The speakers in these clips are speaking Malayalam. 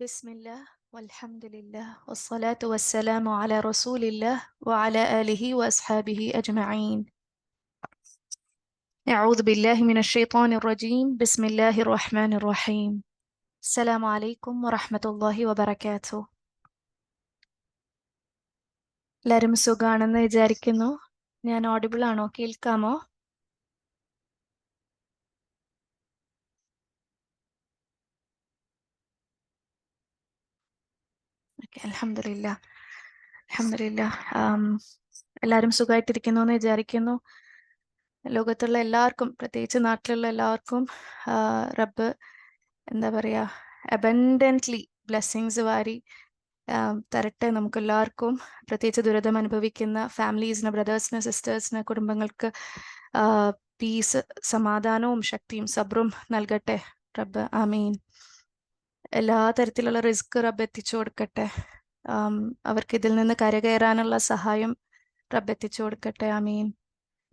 Bismillah, walhamdulillah, wassalatu wassalamu ala rasulillah wa ala alihi wa ashabihi ajma'in. A'udhu billahi minash shaitanir rajim. Bismillahir rahmanir rahim. Assalamu alaikum wa rahmatullahi wa barakatuh. എല്ലാവരും സുഖാണെന്ന് വിചാരിക്കുന്നു. ഞാൻ ഓഡിബിൾ ആണോ? കേൾക്കാമോ? അൽഹംദുലില്ലാ. എല്ലാവരും സുഖമായിട്ടിരിക്കുന്നു എന്ന് വിചാരിക്കുന്നു. ലോകത്തുള്ള എല്ലാവർക്കും, പ്രത്യേകിച്ച് നാട്ടിലുള്ള എല്ലാവർക്കും റബ്ബ് എന്താ പറയുക, അബൻഡൻ്റ്ലി ബ്ലെസ്സിങ്സ് വാരി തരട്ടെ നമുക്കെല്ലാവർക്കും. പ്രത്യേകിച്ച് ദുരിതം അനുഭവിക്കുന്ന ഫാമിലീസിന്, ബ്രദേഴ്സിന്, സിസ്റ്റേഴ്സിന്, കുടുംബങ്ങൾക്ക് പീസ്, സമാധാനവും ശക്തിയും സബ്റും നൽകട്ടെ റബ്ബ്. ആമീൻ. എല്ലാ തരത്തിലുള്ള റിസ്ക് റബ്ബ് എത്തിച്ചു കൊടുക്കട്ടെ. അവർക്ക് ഇതിൽ നിന്ന് കരകയറാനുള്ള സഹായം റബ്ബ് എത്തിച്ചു കൊടുക്കട്ടെ. ആമീൻ.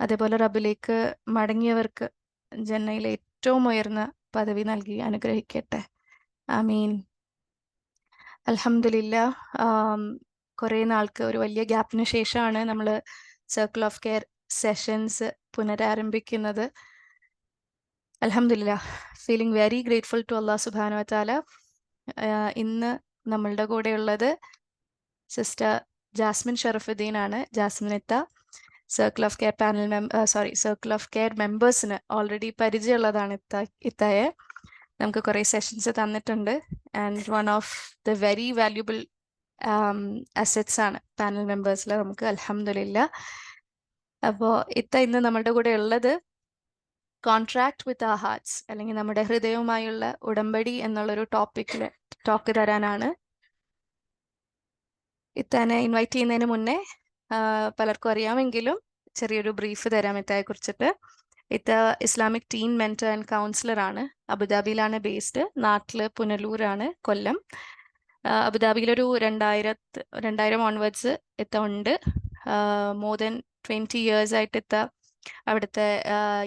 അതേപോലെ റബ്ബിലേക്ക് മടങ്ങിയവർക്ക് ജന്നയിലെ ഏറ്റവും ഉയർന്ന പദവി നൽകി അനുഗ്രഹിക്കട്ടെ. ആമീൻ. അൽഹംദുലില്ലാ. കുറേ നാൾക്ക്, ഒരു വലിയ ഗ്യാപ്പിന് ശേഷമാണ് നമ്മൾ സർക്കിൾ ഓഫ് കെയർ സെഷൻസ് പുനരാരംഭിക്കുന്നത്. അൽഹംദുലില്ലാ, ഫീലിംഗ് വെരി ഗ്രേറ്റ്ഫുൾ ടു അല്ലാഹ് സുബ്ഹാനഹു വ തആല. ഇന്ന് നമ്മളുടെ കൂടെയുള്ളത് സിസ്റ്റർ ജാസ്മിൻ ഷറഫുദ്ദീൻ ആണ്. ജാസ്മിനിത്ത circle of care circle of care മെമ്പേഴ്സിന് ഓൾറെഡി പരിചയമുള്ളതാണ്. ഇത്തായെ നമുക്ക് കുറേ സെഷൻസ് തന്നിട്ടുണ്ട്. And one of the very valuable assets ആണ് പാനൽ മെമ്പേഴ്സിൽ നമുക്ക്. അൽഹംദുലില്ലാ. അപ്പോൾ ഇന്ന് നമ്മളുടെ കൂടെ ഉള്ളത് കോൺട്രാക്ട് വിത്ത് ആ ഹാർട്ട്സ്, അല്ലെങ്കിൽ നമ്മുടെ ഹൃദയവുമായുള്ള ഉടമ്പടി എന്നുള്ളൊരു ടോക്ക് തരാനാണ്. ഇത്തനെ ഇൻവൈറ്റ് ചെയ്യുന്നതിന് മുന്നേ പലർക്കും അറിയാമെങ്കിലും ചെറിയൊരു ബ്രീഫ് തരാം ഇത്തയെ കുറിച്ചിട്ട്. Islamic teen mentor and counsellor ആണ്. അബുദാബിയിലാണ് ബേസ്ഡ്. നാട്ടില് പുനലൂരാണ്, കൊല്ലം. അബുദാബിയിലൊരു 2000 ഓൺവേർഡ്സ് ഉണ്ട്. മോർ ദൻ 20 years ആയിട്ട് അവിടുത്തെ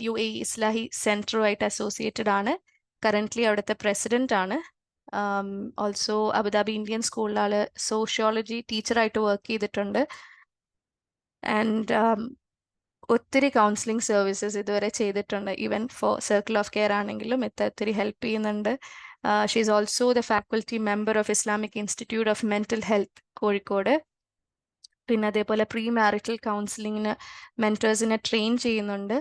UAE ഇസ്ലാഹി സെന്ററുമായിട്ട് അസോസിയേറ്റഡ് ആണ്. കറന്റ്ലി അവിടുത്തെ പ്രസിഡന്റ് ആണ്. ഓൾസോ അബുദാബി ഇന്ത്യൻ സ്കൂളിൽ ആള് സോഷ്യോളജി ടീച്ചറായിട്ട് വർക്ക് ചെയ്തിട്ടുണ്ട്. ആൻഡ് ഒത്തിരി കൗൺസിലിംഗ് സർവീസസ് ഇതുവരെ ചെയ്തിട്ടുണ്ട്. Even for circle of care ആണെങ്കിലും ഒത്തിരി ഹെൽപ്പ് ചെയ്യുന്നുണ്ട്. She is also the faculty member of Islamic institute of mental health, Kozhikode. പിന്നെ അതേപോലെ പ്രീ മാരിറ്റൽ കൗൺസിലിങ്ങിന് മെന്റേഴ്സിനെ ട്രെയിൻ ചെയ്യുന്നുണ്ട്.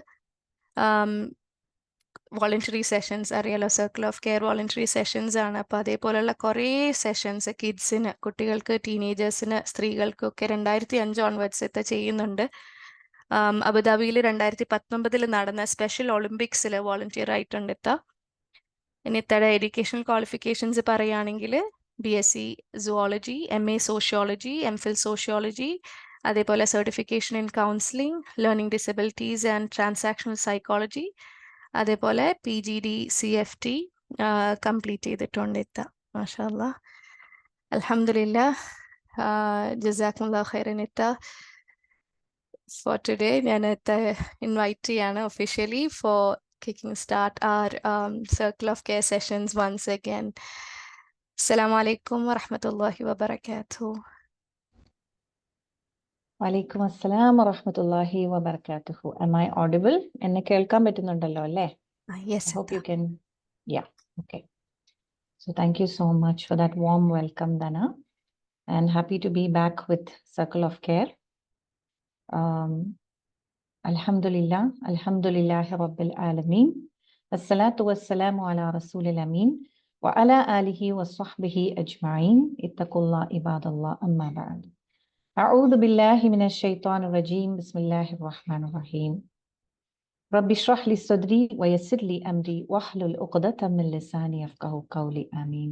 വോളണ്ടറി സെഷൻസ് അറിയാലോ, circle of care voluntary sessions ആണ്. അപ്പോൾ അതേപോലെയുള്ള കുറേ സെഷൻസ് കിഡ്സിന്, കുട്ടികൾക്ക്, ടീനേജേഴ്സിന്, സ്ത്രീകൾക്കൊക്കെ 2005 ഓൺവേർഡ്സ് ചെയ്യുന്നുണ്ട്. അബുദാബിയിൽ 2019 നടന്ന സ്പെഷ്യൽ ഒളിമ്പിക്സിൽ വോളണ്ടിയർ ആയിട്ടുണ്ട് ഇനി ഇത്തയുടെ എഡ്യൂക്കേഷണൽ ക്വാളിഫിക്കേഷൻസ് പറയുകയാണെങ്കിൽ BSc zoology, MA sociology, MPhil sociology, അതേപോലെ certification in counselling, learning disabilities and transactional psychology, അതേപോലെ PGD CFT കംപ്ലീറ്റ് ചെയ്തിട്ടുണ്ട് മാഷാ അല്ലാ. അൽഹംദുലില്ലാ. ജസാക്കുമുല്ലാഹു ഖൈറൻ for today. ഞാൻ ഇൻവൈറ്റ് ചെയ്യാണ് officially for kicking start our circle of care sessions once again. Assalamu alaikum wa rahmatullahi wa barakatuh. Walaikum assalam wa rahmatullahi wa barakatuh. Am I audible? എന്നെ കേൾക്കാൻ പറ്റുന്നുണ്ടല്ലോ അല്ലേ? Yes. I hope you can. Yeah, okay. So thank you so much for that warm welcome, Dana. And happy to be back with Circle of Care. Alhamdulillah, alhamdulillahi rabbil alameen. Assalatu wassalamu ala rasulil ameen. Wa ala alihi wa sahbihi ajma'in. Ittaqullah ibadallah amma ba'd. A'udhu billahi minash shaitanir rajim. Bismillahir rahmanir rahim. Rabbi shrah li sadri wa yassir li amri wahlul 'uqdatam min lisani yafqahu qawli. Ameen.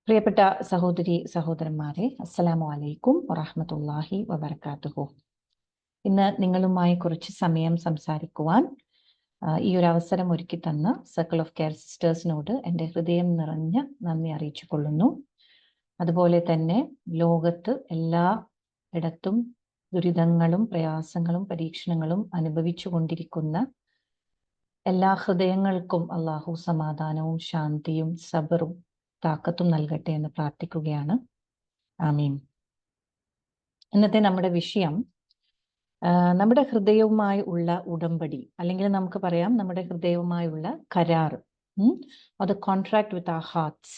പ്രിയപ്പെട്ട സഹോദരി സഹോദരന്മാരെ, അസ്സലാമു അലൈക്കും വറഹ്മത്തുള്ളാഹി വബറകാതുഹു. ഇന്ന് നിങ്ങളുമായി കുറച്ച് സമയം സംസാരിക്കുവാൻ ഈ ഒരു അവസരം ഒരുക്കി തന്ന സർക്കിൾ ഓഫ് കെയർ സിസ്റ്റേഴ്സിനോട് എൻ്റെ ഹൃദയം നിറഞ്ഞ നന്ദി അറിയിച്ചു കൊള്ളുന്നു. അതുപോലെ തന്നെ ലോകത്ത് എല്ലാ ഇടത്തും ദുരിതങ്ങളും പ്രയാസങ്ങളും പരീക്ഷണങ്ങളും അനുഭവിച്ചു കൊണ്ടിരിക്കുന്ന എല്ലാ ഹൃദയങ്ങൾക്കും അള്ളാഹു സമാധാനവും ശാന്തിയും സബറും താക്കത്തും നൽകട്ടെ എന്ന് പ്രാർത്ഥിക്കുകയാണ്. ആമീൻ. ഇന്നത്തെ നമ്മുടെ വിഷയം നമ്മുടെ ഹൃദയവുമായി ഉള്ള ഉടമ്പടി, അല്ലെങ്കിൽ നമുക്ക് പറയാം നമ്മുടെ ഹൃദയവുമായുള്ള കരാർ, അത് കോൺട്രാക്ട് വിത്ത് our hearts.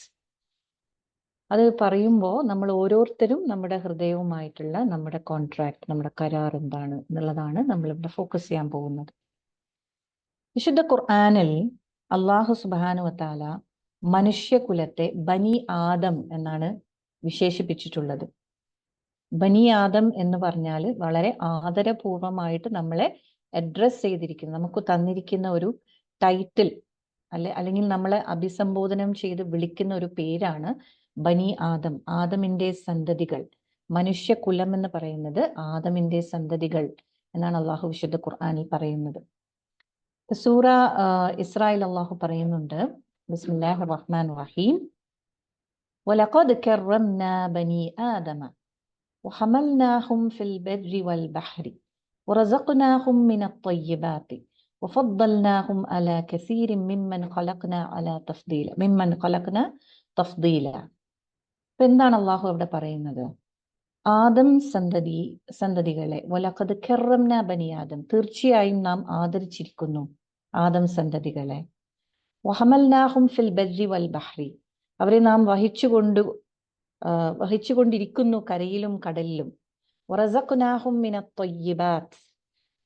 അത് പറയുമ്പോൾ നമ്മൾ ഓരോരുത്തരും നമ്മുടെ ഹൃദയവുമായിട്ടുള്ള നമ്മുടെ കോൺട്രാക്ട്, നമ്മുടെ കരാർ എന്താണ് എന്നുള്ളതാണ് നമ്മളിവിടെ ഫോക്കസ് ചെയ്യാൻ പോകുന്നത്. വിശുദ്ധ ഖുർആനിൽ അള്ളാഹു സുബ്ഹാനഹു വതആല മനുഷ്യകുലത്തെ ബനി ആദം എന്നാണ് വിശേഷിപ്പിച്ചിട്ടുള്ളത്. ബനി ആദം എന്ന് പറഞ്ഞാൽ വളരെ ആദരപൂർവമായിട്ട് നമ്മളെ അഡ്രസ് ചെയ്തിരിക്കുന്ന, നമുക്ക് തന്നിരിക്കുന്ന ഒരു ടൈറ്റിൽ അല്ലെങ്കിൽ നമ്മളെ അഭിസംബോധനം ചെയ്ത് വിളിക്കുന്ന ഒരു പേരാണ് ബനി ആദം, ആദമിന്റെ സന്തതികൾ. മനുഷ്യകുലം എന്ന് പറയുന്നത് ആദമിന്റെ സന്തതികൾ എന്നാണ് അള്ളാഹു വിശുദ്ധ ഖുർആനിൽ പറയുന്നത്. സൂറ ഇസ്രായിൽ അള്ളാഹു പറയുന്നുണ്ട്, ബിസ്മില്ലാഹിർ റഹ്മാനിർ റഹീം, വലഖദ് കറംനാ ബനി ആദമ وحملناهم في البر والبحر ورزقناهم من الطيبات وفضلناهم على كثير ممن خلقنا تفضيلا. എന്താണ് അള്ളാഹു അവിടെ പറയുന്നത്? ആദം സന്തതികളെ വലഖദ് കറംനാ ബനി ആദം, തീർച്ചയായും നാം ആദരിച്ചിരിക്കുന്നു ആദം സന്തതികളെ. വഹമൽനാഹും ഫിൽ ബർരി വൽ ബഹ്രി, അവരെ നാം വഹിച്ചുകൊണ്ടിരിക്കുന്നു കരയിലും കടലിലും. വറസഖ്നാഹും മിനത് ത്വയ്യിബാത്ത്,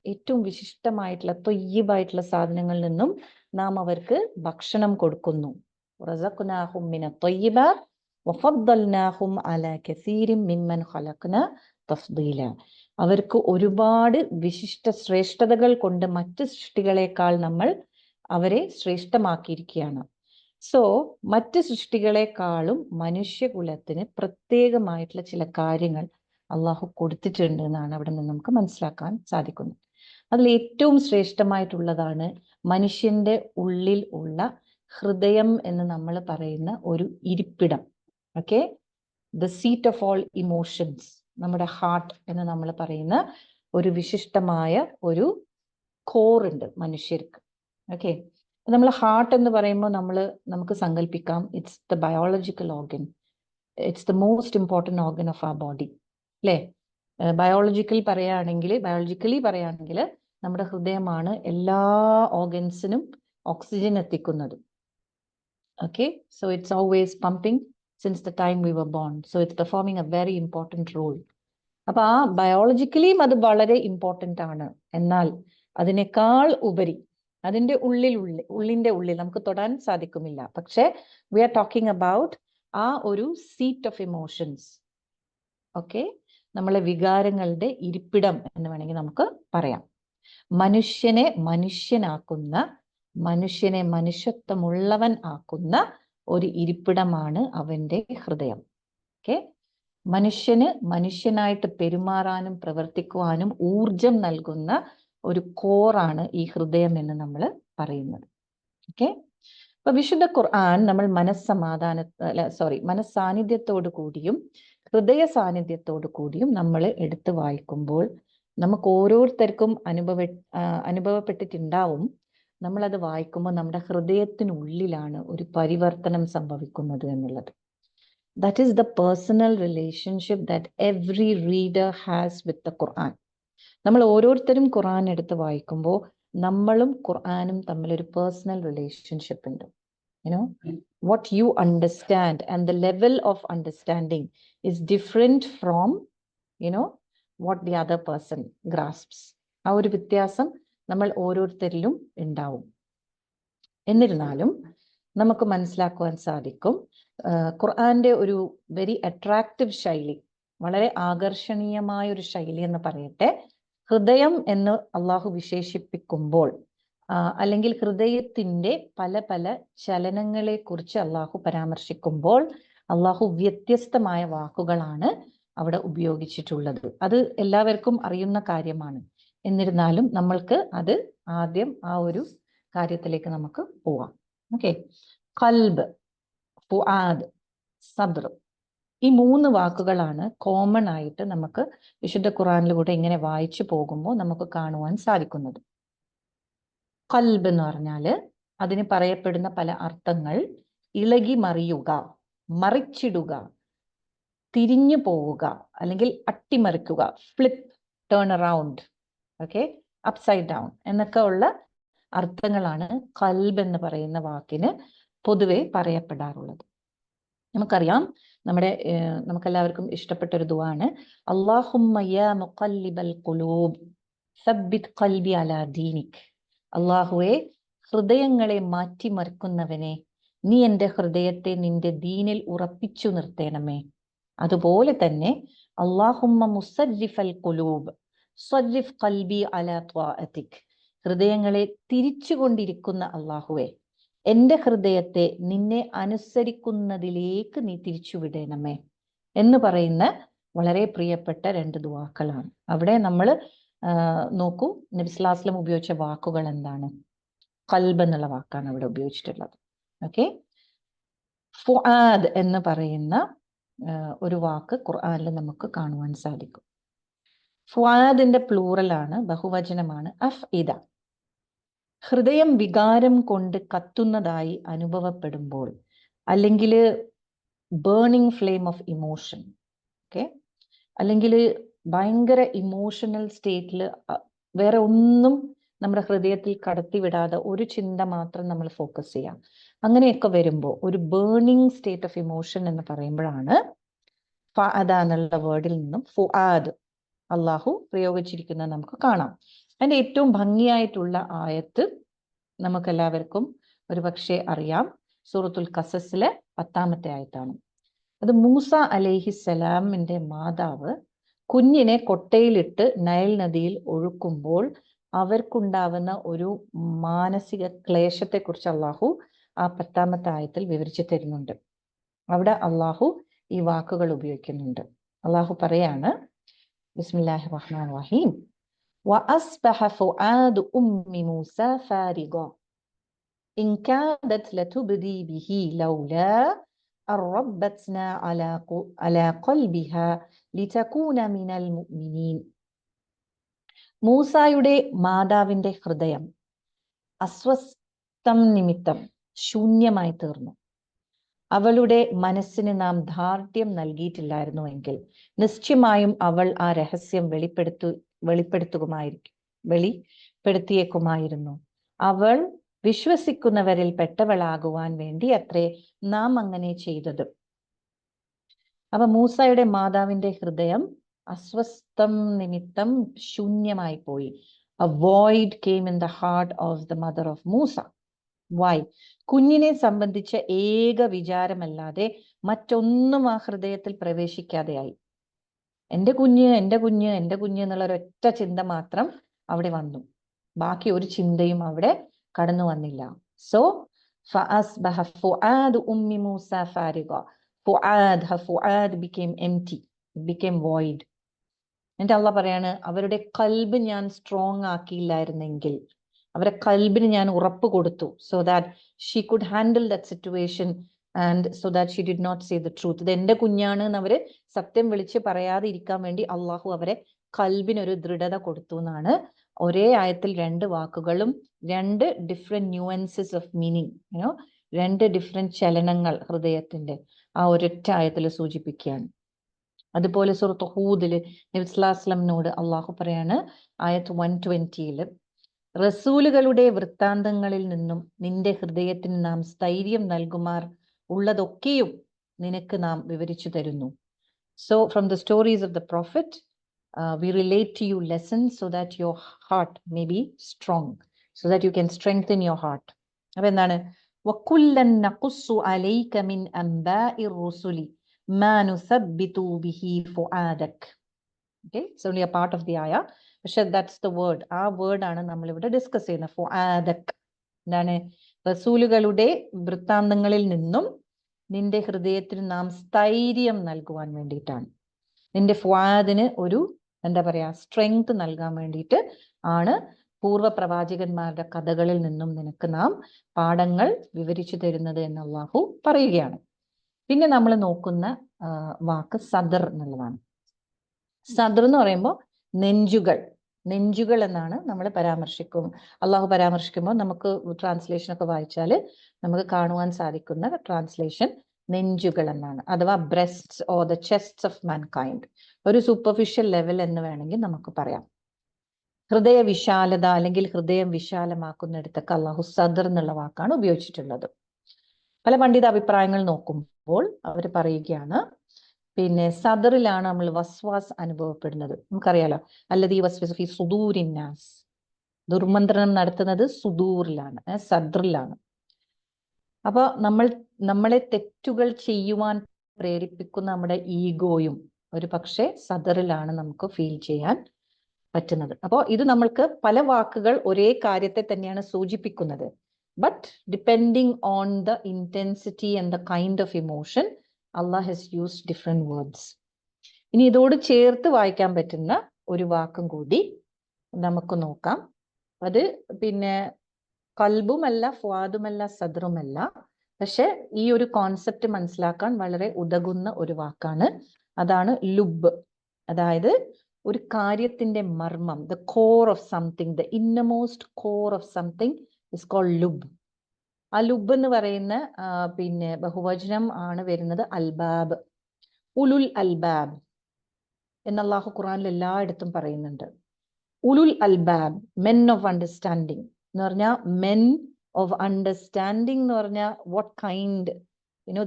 ഏറ്റവും വിശിഷ്ടമായിട്ടുള്ള ത്വയ്യിബായിട്ടുള്ള സാധനങ്ങളിൽ നിന്നും നാം അവർക്ക് ഭക്ഷണം കൊടുക്കുന്നു. വറസഖ്നാഹും മിനത് ത്വയ്യിബാത്ത് വഫദ്ദൽനാഹും അലാ കസീരിൻ മിമ്മൻ ഖലഖ്നാ തഫ്ദീല, അവർക്ക് ഒരുപാട് വിശിഷ്ട ശ്രേഷ്ഠതകൾ കൊണ്ട് മറ്റ് സൃഷ്ടികളെക്കാൾ നമ്മൾ അവരെ ശ്രേഷ്ഠമാക്കിയിരിക്കുകയാണ്. സോ മറ്റ് സൃഷ്ടികളെക്കാളും മനുഷ്യകുലത്തിന് പ്രത്യേകമായിട്ടുള്ള ചില കാര്യങ്ങൾ അള്ളാഹു കൊടുത്തിട്ടുണ്ട് എന്നാണ് അവിടെ നിന്ന് നമുക്ക് മനസ്സിലാക്കാൻ സാധിക്കുന്നത്. അതിൽ ഏറ്റവും ശ്രേഷ്ഠമായിട്ടുള്ളതാണ് മനുഷ്യന്റെ ഉള്ളിൽ ഉള്ള ഹൃദയം എന്ന് നമ്മൾ പറയുന്ന ഒരു ഇരിപ്പിടം. Okay, the seat of all emotions, നമ്മുടെ ഹാർട്ട് എന്ന് നമ്മൾ പറയുന്ന ഒരു വിശിഷ്ടമായ ഒരു കോറുണ്ട് മനുഷ്യർക്ക്. ഓക്കെ, നമ്മൾ ഹാർട്ട് എന്ന് പറയുമ്പോൾ നമുക്ക് സങ്കല്പിക്കാം, it's the biological organ, it's the most important organ of our body, അല്ലേ? ബയോളജിക്കലി പറയുകയാണെങ്കിൽ നമ്മുടെ ഹൃദയമാണ് എല്ലാ ഓർഗൻസിനും ഓക്സിജൻ എത്തിക്കുന്നത്. Okay, so it's always pumping since the time we were born, so it's performing a very important role. അപ്പൊ ആ ബയോളജിക്കലിയും അത് വളരെ ഇമ്പോർട്ടൻ്റ് ആണ്. എന്നാൽ അതിനേക്കാൾ ഉപരി അതിൻ്റെ ഉള്ളിൻ്റെ ഉള്ളിൽ നമുക്ക് തൊടാൻ സാധിക്കുമില്ല. പക്ഷെ വി ആർ ടോക്കിംഗ് അബൌട്ട് ആ ഒരു സീറ്റ് ഓഫ് ഇമോഷൻസ്. ഓക്കെ, നമ്മളെ വികാരങ്ങളുടെ ഇരിപ്പിടം എന്ന് വേണമെങ്കിൽ നമുക്ക് പറയാം. മനുഷ്യനെ മനുഷ്യനാക്കുന്ന, മനുഷ്യനെ മനുഷ്യത്വമുള്ളവൻ ആക്കുന്ന ഒരു ഇരിപ്പിടമാണ് അവന്റെ ഹൃദയം. ഓക്കെ, മനുഷ്യന് മനുഷ്യനായിട്ട് പെരുമാറാനും പ്രവർത്തിക്കുവാനും ഊർജം നൽകുന്ന ഒരു കോറാണ് ഈ ഹൃദയം എന്ന് നമ്മൾ പറയുന്നത്. ഓക്കെ, അപ്പൊ വിശുദ്ധ ഖുർആൻ നമ്മൾ മനസ്സാന്നിധ്യത്തോടു കൂടിയും ഹൃദയ സാന്നിധ്യത്തോടു കൂടിയും നമ്മൾ എടുത്ത് വായിക്കുമ്പോൾ നമുക്ക് ഓരോരുത്തർക്കും അനുഭവപ്പെട്ടിട്ടുണ്ടാവും, നമ്മളത് വായിക്കുമ്പോൾ നമ്മുടെ ഹൃദയത്തിനുള്ളിലാണ് ഒരു പരിവർത്തനം സംഭവിക്കുന്നത് എന്നുള്ളത്. That is the personal relationship that every reader has with the Quran. നമ്മൾ ഓരോരുത്തരും ഖുർആൻ എടുത്ത് വായിക്കുമ്പോൾ നമ്മളും ഖുർആനും തമ്മിലൊരു പേഴ്സണൽ റിലേഷൻഷിപ്പ് ഉണ്ട്. what you understand and the level of understanding is different from what the other person grasps. ആ ഒരു വ്യത്യാസം നമ്മൾ ഓരോരുത്തരിലും ഉണ്ടാവും. എന്നിരുന്നാലും നമുക്ക് മനസ്സിലാക്കുവാൻ സാധിക്കും, ഖുർആന്റെ ഒരു വെരി അട്രാക്റ്റീവ് ശൈലി, വളരെ ആകർഷണീയമായ ഒരു ശൈലി എന്ന് പറയട്ടെ, ഹൃദയം എന്ന് അള്ളാഹു വിശേഷിപ്പിക്കുമ്പോൾ അല്ലെങ്കിൽ ഹൃദയത്തിന്റെ പല പല ചലനങ്ങളെ കുറിച്ച് അള്ളാഹു പരാമർശിക്കുമ്പോൾ അള്ളാഹു വ്യത്യസ്തമായ വാക്കുകളാണ് അവിടെ ഉപയോഗിച്ചിട്ടുള്ളത്. അത് എല്ലാവർക്കും അറിയുന്ന കാര്യമാണ്. എന്നിരുന്നാലും നമ്മൾക്ക് അത് ആദ്യം ആ ഒരു കാര്യത്തിലേക്ക് നമുക്ക് പോവാം. ഓക്കെ, ഖൽബ്, ഫുആദ്, സദ്ർ, ഈ 3 വാക്കുകളാണ് കോമൺ ആയിട്ട് നമുക്ക് വിശുദ്ധ ഖുർആനിലൂടെ ഇങ്ങനെ വായിച്ചു പോകുമ്പോൾ നമുക്ക് കാണുവാൻ സാധിക്കുന്നത്. ഖൽബ് എന്ന് പറഞ്ഞാൽ അതിന് പറയപ്പെടുന്ന പല അർത്ഥങ്ങൾ: ഇളകി മറിയുക, മറിച്ചിടുക, തിരിഞ്ഞു പോവുക, അല്ലെങ്കിൽ അട്ടിമറിക്കുക, flip, turn around, okay, upside down എന്നൊക്കെ ഉള്ള അർത്ഥങ്ങളാണ് ഖൽബ് എന്ന് പറയുന്ന വാക്കിന് പൊതുവെ പറയപ്പെടാറുള്ളത്. നമുക്കറിയാം, നമുക്കെല്ലാവർക്കും ഇഷ്ടപ്പെട്ട ഒരു ദുആണ്, അല്ലാഹുമ്മ യാ മുഖല്ലിബൽ ഖുലൂബ് സബ്ബിത് ഖൽബി അലാ ദീനിക്. അല്ലാഹുവേ, ഹൃദയങ്ങളെ മാറ്റിമറിക്കുന്നവനെ, നീ എൻ്റെ ഹൃദയത്തെ നിന്റെ ദീനിൽ ഉറപ്പിച്ചു നിർത്തേണമേ. അതുപോലെ തന്നെ അല്ലാഹുമ്മ മുസർരിഫൽ ഖുലൂബ് സർരിഫ് ഖൽബി അലാ ത്വാഅതിക്. ഹൃദയങ്ങളെ തിരിച്ചുകൊണ്ടിരിക്കുന്ന അല്ലാഹുവേ, എൻ്റെ ഹൃദയത്തെ നിന്നെ അനുസരിക്കുന്നതിലേക്ക് നീ തിരിച്ചുവിടണമേ എന്ന് പറയുന്ന വളരെ പ്രിയപ്പെട്ട 2 ദുആക്കളാണ്. അവിടെ നമ്മൾ നോക്കൂ, നബി സ്വല്ലല്ലാഹു അലൈഹി വസല്ലം ഉപയോഗിച്ച വാക്കുകൾ എന്താണ്? ഖൽബ് എന്നുള്ള വാക്കാണ് അവിടെ ഉപയോഗിച്ചിട്ടുള്ളത്. ഓക്കെ, ഫുആദ് എന്ന് പറയുന്ന ഒരു വാക്ക് ഖുർആനിൽ നമുക്ക് കാണുവാൻ സാധിക്കും. ഫുആദിന്റെ പ്ലൂറലാണ്, ബഹുവചനമാണ് അഫ്ഇദ. ഹൃദയം വികാരം കൊണ്ട് കത്തുന്നതായി അനുഭവപ്പെടുമ്പോൾ, അല്ലെങ്കിൽ burning flame off emotion, okay, അല്ലെങ്കിൽ ഭയങ്കര ഇമോഷണൽ സ്റ്റേറ്റിൽ വേറെ ഒന്നും നമ്മുടെ ഹൃദയത്തിൽ കടത്തിവിടാതെ ഒരു ചിന്ത മാത്രം നമ്മൾ ഫോക്കസ് ചെയ്യാം. അങ്ങനെയൊക്കെ വരുമ്പോൾ ഒരു ബേണിംഗ് സ്റ്റേറ്റ് ഓഫ് ഇമോഷൻ എന്ന് പറയുമ്പോഴാണ് ഫഅദ എന്നുള്ള വേർഡിൽ നിന്നും ഫുആദ് അള്ളാഹു പ്രയോഗിച്ചിരിക്കുന്നത് നമുക്ക് കാണാം. അതിന്റെ ഏറ്റവും ഭംഗിയായിട്ടുള്ള ആയത്ത് നമുക്കെല്ലാവർക്കും ഒരു പക്ഷേ അറിയാം, സൂറത്തുൽ ഖസസിലെ 10ാമത്തെ ആയത്താണ്. അത് മൂസ അലൈഹിസ്സലാമിന്റെ മാതാവ് കുഞ്ഞിനെ കൊട്ടയിലിട്ട് നൈൽ നദിയിൽ ഒഴുക്കുമ്പോൾ അവർക്കുണ്ടാവുന്ന ഒരു മാനസിക ക്ലേശത്തെക്കുറിച്ച് അള്ളാഹു ആ 10ാമത്തെ ആയത്തിൽ വിവരിച്ചു തരുന്നുണ്ട്. അവിടെ അള്ളാഹു ഈ വാക്കുകൾ ഉപയോഗിക്കുന്നുണ്ട്. അള്ളാഹു പറയാണ്, ബിസ്മില്ലാഹിർ റഹ്മാനിർ റഹീം, വഅസ്ബഹ ഫുആദു ഉമ്മി മൂസ ഫാരിഗ ഇൻ കാദത് ലതുബ്ദി ബിഹി ലൗലാ അറബത്ന അലാ ഖൽബിഹാ ലിതകൂന മിനൽ മുഅ്മിനീൻ. മൂസായുടെ മാതാവിന്റെ ഹൃദയം അസ്വസ്ഥം നിമിത്തം ശൂന്യമായി തീർന്നു. അവളുടെ മനസ്സിന് നാം ദാർഢ്യം നൽകിയിട്ടില്ലായിരുന്നുവെങ്കിൽ നിശ്ചയമായും അവൾ ആ രഹസ്യം വെളിപ്പെടുത്തിയേക്കുമായിരുന്നു. അവൾ വിശ്വസിക്കുന്നവരിൽ പെട്ടവളാകുവാൻ വേണ്ടി അത്രേ നാം അങ്ങനെ ചെയ്തത്. അപ്പൊ മൂസയുടെ മാതാവിന്റെ ഹൃദയം അസ്വസ്ഥം നിമിത്തം ശൂന്യമായി പോയി. A void came in the heart of the mother of Musa. Why? കുഞ്ഞിനെ സംബന്ധിച്ച ഏക വിചാരമല്ലാതെ മറ്റൊന്നും ആ ഹൃദയത്തിൽ പ്രവേശിക്കാതെയായി. എൻ്റെ കുഞ്ഞ്, എൻ്റെ കുഞ്ഞ്, എൻ്റെ കുഞ്ഞ് എന്നുള്ള ഒരൊറ്റ ചിന്ത മാത്രം അവിടെ വന്നു. ബാക്കി ഒരു ചിന്തയും അവിടെ കടന്നു വന്നില്ല. സോ ഫഅസ്ബഹ ഫുആദു ഉമ്മി Musa ഫാരിഗ. her fuad became empty, it became void. എന്നിട്ട് അള്ളാഹ് പറയാണ്, അവരുടെ കൽബ് ഞാൻ സ്ട്രോങ് ആക്കിയില്ലായിരുന്നെങ്കിൽ, അവരുടെ കൽബിന് ഞാൻ ഉറപ്പ് കൊടുത്തു, so that she could handle that situation and so that she did not say the truth. ഇത് എൻ്റെ കുഞ്ഞാണ് എന്ന് അവര് സത്യം വിളിച്ച് പറയാതെ ഇരിക്കാൻ വേണ്ടി അള്ളാഹു അവരെ കൽബിനൊരു ദൃഢത കൊടുത്തു എന്നാണ് ഒരേ ആയത്തിൽ 2 വാക്കുകളും 2 different nuances of meaning, 2 different ചലനങ്ങൾ ഹൃദയത്തിന്റെ ആ ഒരൊറ്റ ആയത്തിൽ സൂചിപ്പിക്കുകയാണ്. അതുപോലെ സൂറത്ത് ഹൂദില് നബി സ്വല്ലല്ലാഹു അലൈഹി വസല്ലമിനോട് അള്ളാഹു പറയാണ് ആയത്ത് 120-ല്, റസൂലുകളുടെ വൃത്താന്തങ്ങളിൽ നിന്നും നിന്റെ ഹൃദയത്തിന് നാം സ്ഥൈര്യം നൽകുമാർ ഉള്ളതൊക്കെയും നിനക്ക് നാം വിവരിച്ചു തരുന്നു. So from the stories of the prophet, we relate to you lessons so that your heart may be strong, so that you can strengthen your heart. അപ്പൊ എന്താണ്? وَكُلًّا نَقُصُّ عَلَيْكَ مِنْ أَنْبَاءِ الرُّسُلِ مَا نُثَبِّتُ بِهِ فُؤَادَكَ. Okay, it's only a part of the ayah. പക്ഷെ that's the word. ആ വേർഡ് ആണ് നമ്മൾ ഇവിടെ ഡിസ്കസ് ചെയ്യുന്നത്. ഫുആദക് എന്താണ്? റസൂലുകളുടെ വൃത്താന്തങ്ങളിൽ നിന്നും നിന്റെ ഹൃദയത്തിന് നാം സ്ഥൈര്യം നൽകുവാൻ വേണ്ടിയിട്ടാണ്. നിന്റെ ഫുആദിന് ഒരു എന്താ പറയാ സ്ട്രെങ്ത് നൽകാൻ വേണ്ടിയിട്ട് ആണ് പൂർവ്വ പ്രവാചകന്മാരുടെ കഥകളിൽ നിന്നും നിനക്ക് നാം പാഠങ്ങൾ വിവരിച്ചു തരുന്നത് എന്ന് അല്ലാഹു പറയുകയാണ്. പിന്നെ നമ്മൾ നോക്കുന്ന വാക്ക് സദർ എന്നുള്ളതാണ്. സദർ എന്ന് പറയുമ്പോൾ നെഞ്ചുകൾ എന്നാണ് നമ്മൾ അള്ളാഹു പരാമർശിക്കുമ്പോൾ നമുക്ക് ട്രാൻസ്ലേഷൻ ഒക്കെ വായിച്ചാൽ നമുക്ക് കാണുവാൻ സാധിക്കുന്ന ട്രാൻസ്ലേഷൻ നെഞ്ചുകൾ എന്നാണ്, അഥവാ ബ്രെസ്റ്റ്സ് ഓർ ദ ചെസ്റ്റ്സ് ഓഫ് മാൻകൈൻഡ്. ഒരു സൂപ്പർഫിഷ്യൽ ലെവൽ എന്ന് വേണമെങ്കിൽ നമുക്ക് പറയാം. ഹൃദയ വിശാലത അല്ലെങ്കിൽ ഹൃദയം വിശാലമാക്കുന്നിടത്തൊക്കെ അള്ളാഹു സദർ എന്നുള്ള വാക്കാണ് ഉപയോഗിച്ചിട്ടുള്ളത്. പല പണ്ഡിത അഭിപ്രായങ്ങൾ നോക്കുമ്പോൾ അവർ പറയുകയാണ്, പിന്നെ സദറിലാണ് നമ്മൾ വസ്വാസ് അനുഭവപ്പെടുന്നത്. നമുക്കറിയാലോ, അല്ലദീ വസ്വസ ഫീ സുദൂരിന്നാസ്, ദുർമന്ത്രണം നടത്തുന്നത് സുദൂറിലാണ്, സദറിലാണ്. അപ്പൊ നമ്മളെ തെറ്റുകൾ ചെയ്യുവാൻ പ്രേരിപ്പിക്കുന്ന നമ്മുടെ ഈഗോയും ഒരു പക്ഷേ സദറിലാണ് നമുക്ക് ഫീൽ ചെയ്യാൻ പറ്റുന്നത്. അപ്പോൾ ഇത് നമ്മൾക്ക് പല വാക്കുകൾ ഒരേ കാര്യത്തെ തന്നെയാണ് സൂചിപ്പിക്കുന്നത്. But depending on the intensity and the kind of emotion, Allah has used different words. ഇനി ഇതോട് ചേർത്ത് വായിക്കാൻ പറ്റുന്ന ഒരു വാക്കും കൂടി നമുക്ക് നോക്കാം. അത് പിന്നെ കൽബുമല്ല, ഫുആദുമല്ല, സദ്റുമല്ല, പക്ഷെ ഈ ഒരു കോൺസെപ്റ്റ് മനസ്സിലാക്കാൻ വളരെ ഉതകുന്ന ഒരു വാക്കാണ്. അതാണ് ലുബ്. അതായത് ഒരു കാര്യത്തിന്റെ മർമ്മം, the core of something, the innermost core of something is called ലുബ്. ആ ലുബ് എന്ന് പറയുന്ന പിന്നെ ബഹുവചനം ആണ് വരുന്നത് അൽബാബ്. ഉലുൽ അൽബാബ് എന്ന് അല്ലാഹു ഖുർആനിൽ എല്ലായിടത്തും പറയുന്നുണ്ട്. ഉലുൽ അൽബാബ്, മെൻ ഓഫ് അണ്ടർസ്റ്റാൻഡിങ് എന്ന് പറഞ്ഞാൽ, മെൻ ഓഫ് അണ്ടർസ്റ്റാൻഡിങ് എന്ന് പറഞ്ഞാൽ what kind,